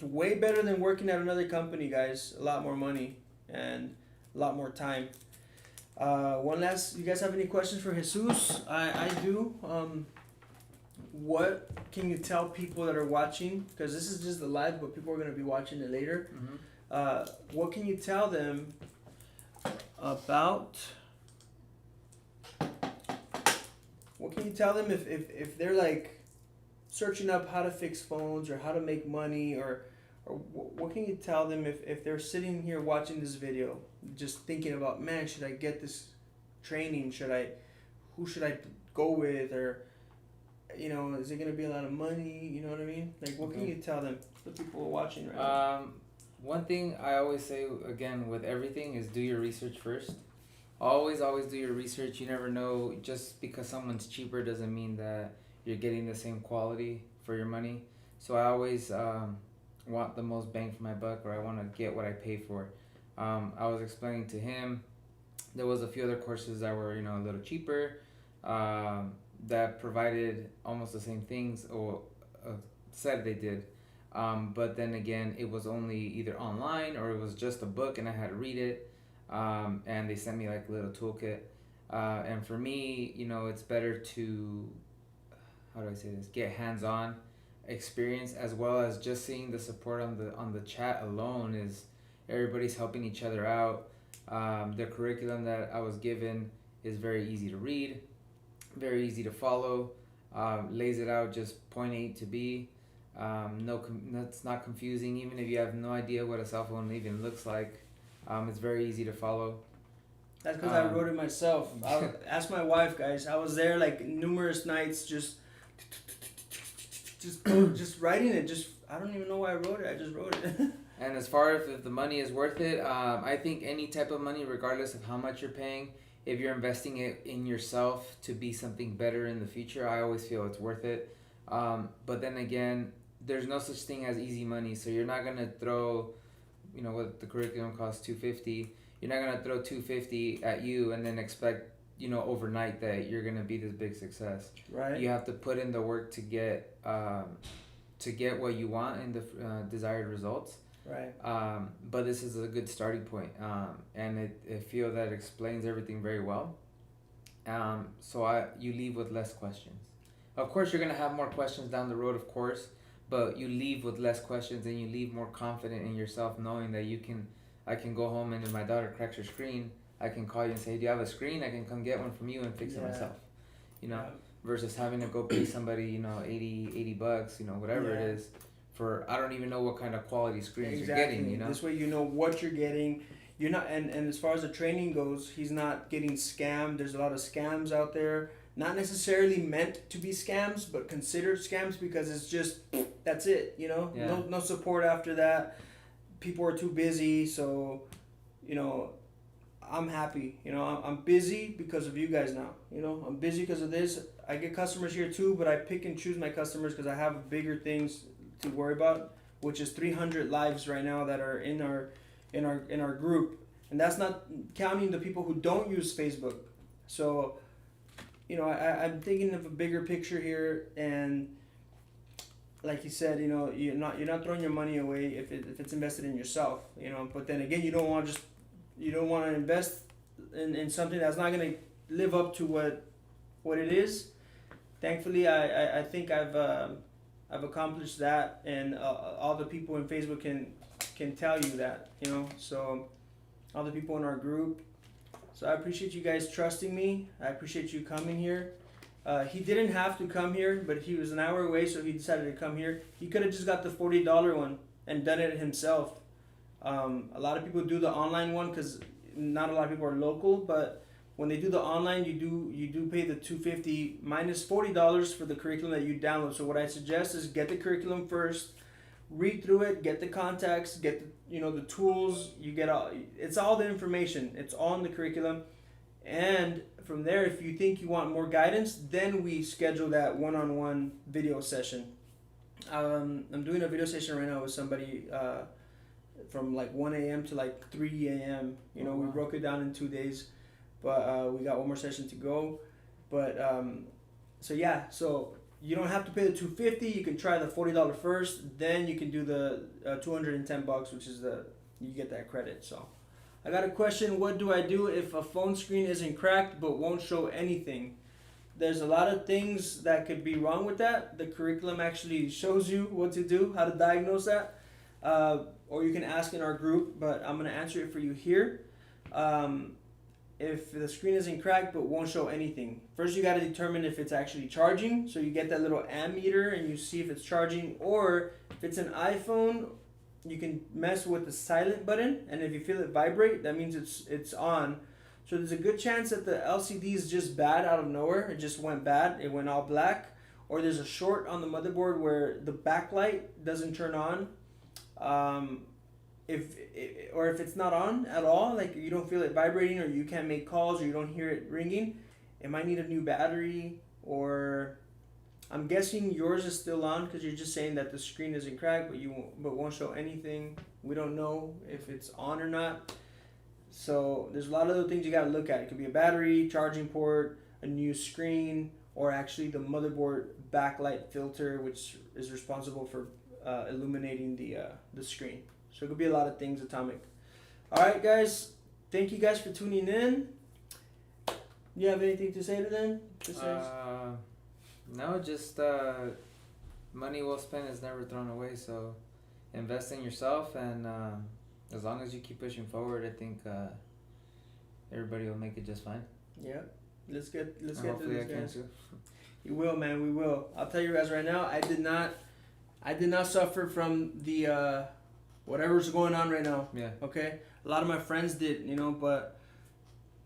way better than working at another company, guys. A lot more money and a lot more time. You guys have any questions for Jesus? I do. What can you tell people that are watching? Because this is just the live, but people are going to be watching it later. Mm-hmm. What can you tell them about... What can you tell them if they're like searching up how to fix phones or how to make money or what can you tell them if they're sitting here watching this video just thinking about, man, should I get this training? Who should I go with? Or, is it going to be a lot of money? You know what I mean? Like, what can you tell them, the people watching right now? One thing I always say, again, with everything is do your research first. Always do your research. You never know. Just because someone's cheaper doesn't mean that you're getting the same quality for your money. So I always want the most bang for my buck, or I want to get what I pay for. I was explaining to him there was a few other courses that were a little cheaper that provided almost the same things, or said they did. But then again, it was only either online or it was just a book and I had to read it. And they sent me like a little toolkit. And for me, it's better to, how do I say this, get hands-on experience, as well as just seeing the support on the chat alone is everybody's helping each other out. The curriculum that I was given is very easy to read, very easy to follow, lays it out just point A to B. That's not confusing. Even if you have no idea what a cell phone even looks like, It's very easy to follow. That's because I wrote it myself. Ask my wife, guys. I was there like numerous nights, just writing it. I don't even know why I wrote it. I just wrote it. And as far as if the money is worth it, I think any type of money, regardless of how much you're paying, if you're investing it in yourself to be something better in the future, I always feel it's worth it. But then again, there's no such thing as easy money. So you're not gonna throw, what the curriculum costs $250. You're not gonna throw $250 at you and then expect, overnight that you're gonna be this big success. Right. You have to put in the work to get what you want and the desired results. Right. But this is a good starting point, and I feel that explains everything very well. So you leave with less questions. Of course, you're gonna have more questions down the road, of course, but you leave with less questions and you leave more confident in yourself, knowing that I can go home and if my daughter cracks her screen, I can call you and say, "Do you have a screen? I can come get one from you and fix it myself." Versus having to go pay somebody, $80, whatever it is. For I don't even know what kind of quality screens you're getting, This way you know what you're getting. You're not and as far as the training goes, he's not getting scammed. There's a lot of scams out there. Not necessarily meant to be scams, but considered scams because it's just that's it, No support after that. People are too busy, so I'm happy. I'm busy because of you guys now. I'm busy because of this. I get customers here too, but I pick and choose my customers because I have bigger things to worry about, which is 300 lives right now that are in our group, and that's not counting the people who don't use Facebook. So, I'm thinking of a bigger picture here, and like you said, you're not throwing your money away if it's invested in yourself, But then again, you don't want to invest in something that's not going to live up to what it is. Thankfully, I think I've accomplished that, and all the people in Facebook can tell you that, So all the people in our group. So I appreciate you guys trusting me. I appreciate you coming here. He didn't have to come here, but he was an hour away, so he decided to come here. He could have just got the $40 one and done it himself. A lot of people do the online one because not a lot of people are local, but when they do the online, you do pay the $250 minus $40 for the curriculum that you download. So what I suggest is get the curriculum first, read through it, get the contacts, get the tools. You get it's all the information. It's all in the curriculum, and from there, if you think you want more guidance, then we schedule that one-on-one video session. I'm doing a video session right now with somebody from like 1 a.m. to like 3 a.m. We broke it down in 2 days. But we got one more session to go. But so you don't have to pay the $250. You can try the $40 first. Then you can do the $210, which is you get that credit. So I got a question. What do I do if a phone screen isn't cracked but won't show anything? There's a lot of things that could be wrong with that. The curriculum actually shows you what to do, how to diagnose that. Or you can ask in our group, but I'm going to answer it for you here. If the screen isn't cracked but won't show anything, first you got to determine if it's actually charging. So you get that little ammeter and you see if it's charging, or if it's an iPhone, you can mess with the silent button, and if you feel it vibrate, that means it's on. So there's a good chance that the LCD is just bad out of nowhere. It just went bad. It went all black, or there's a short on the motherboard where the backlight doesn't turn on. If it's not on at all, like you don't feel it vibrating, or you can't make calls, or you don't hear it ringing, it might need a new battery. Or I'm guessing yours is still on because you're just saying that the screen isn't cracked but won't show anything. We don't know if it's on or not. So there's a lot of other things you got to look at. It could be a battery, charging port, a new screen, or actually the motherboard backlight filter, which is responsible for illuminating the screen. So it could be a lot of things, Atomic. All right, guys. Thank you guys for tuning in. You have anything to say to them? No, just money well spent is never thrown away. So invest in yourself, and as long as you keep pushing forward, I think everybody will make it just fine. Yeah. Let's get to hopefully this, I can guys. too. You will, man. We will. I'll tell you guys right now. I did not suffer from the whatever's going on right now. Yeah. Okay. a lot of my friends did, you know, but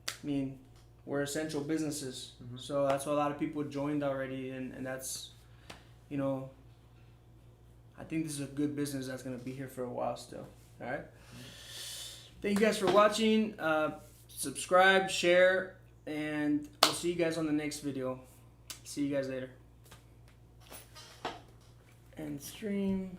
I mean, we're essential businesses. So that's why a lot of people joined already, and that's, you know, I think this is a good business that's going to be here for a while still. All right. Thank you guys for watching. Subscribe, share, and we'll see you guys on the next video. See you guys later. And stream.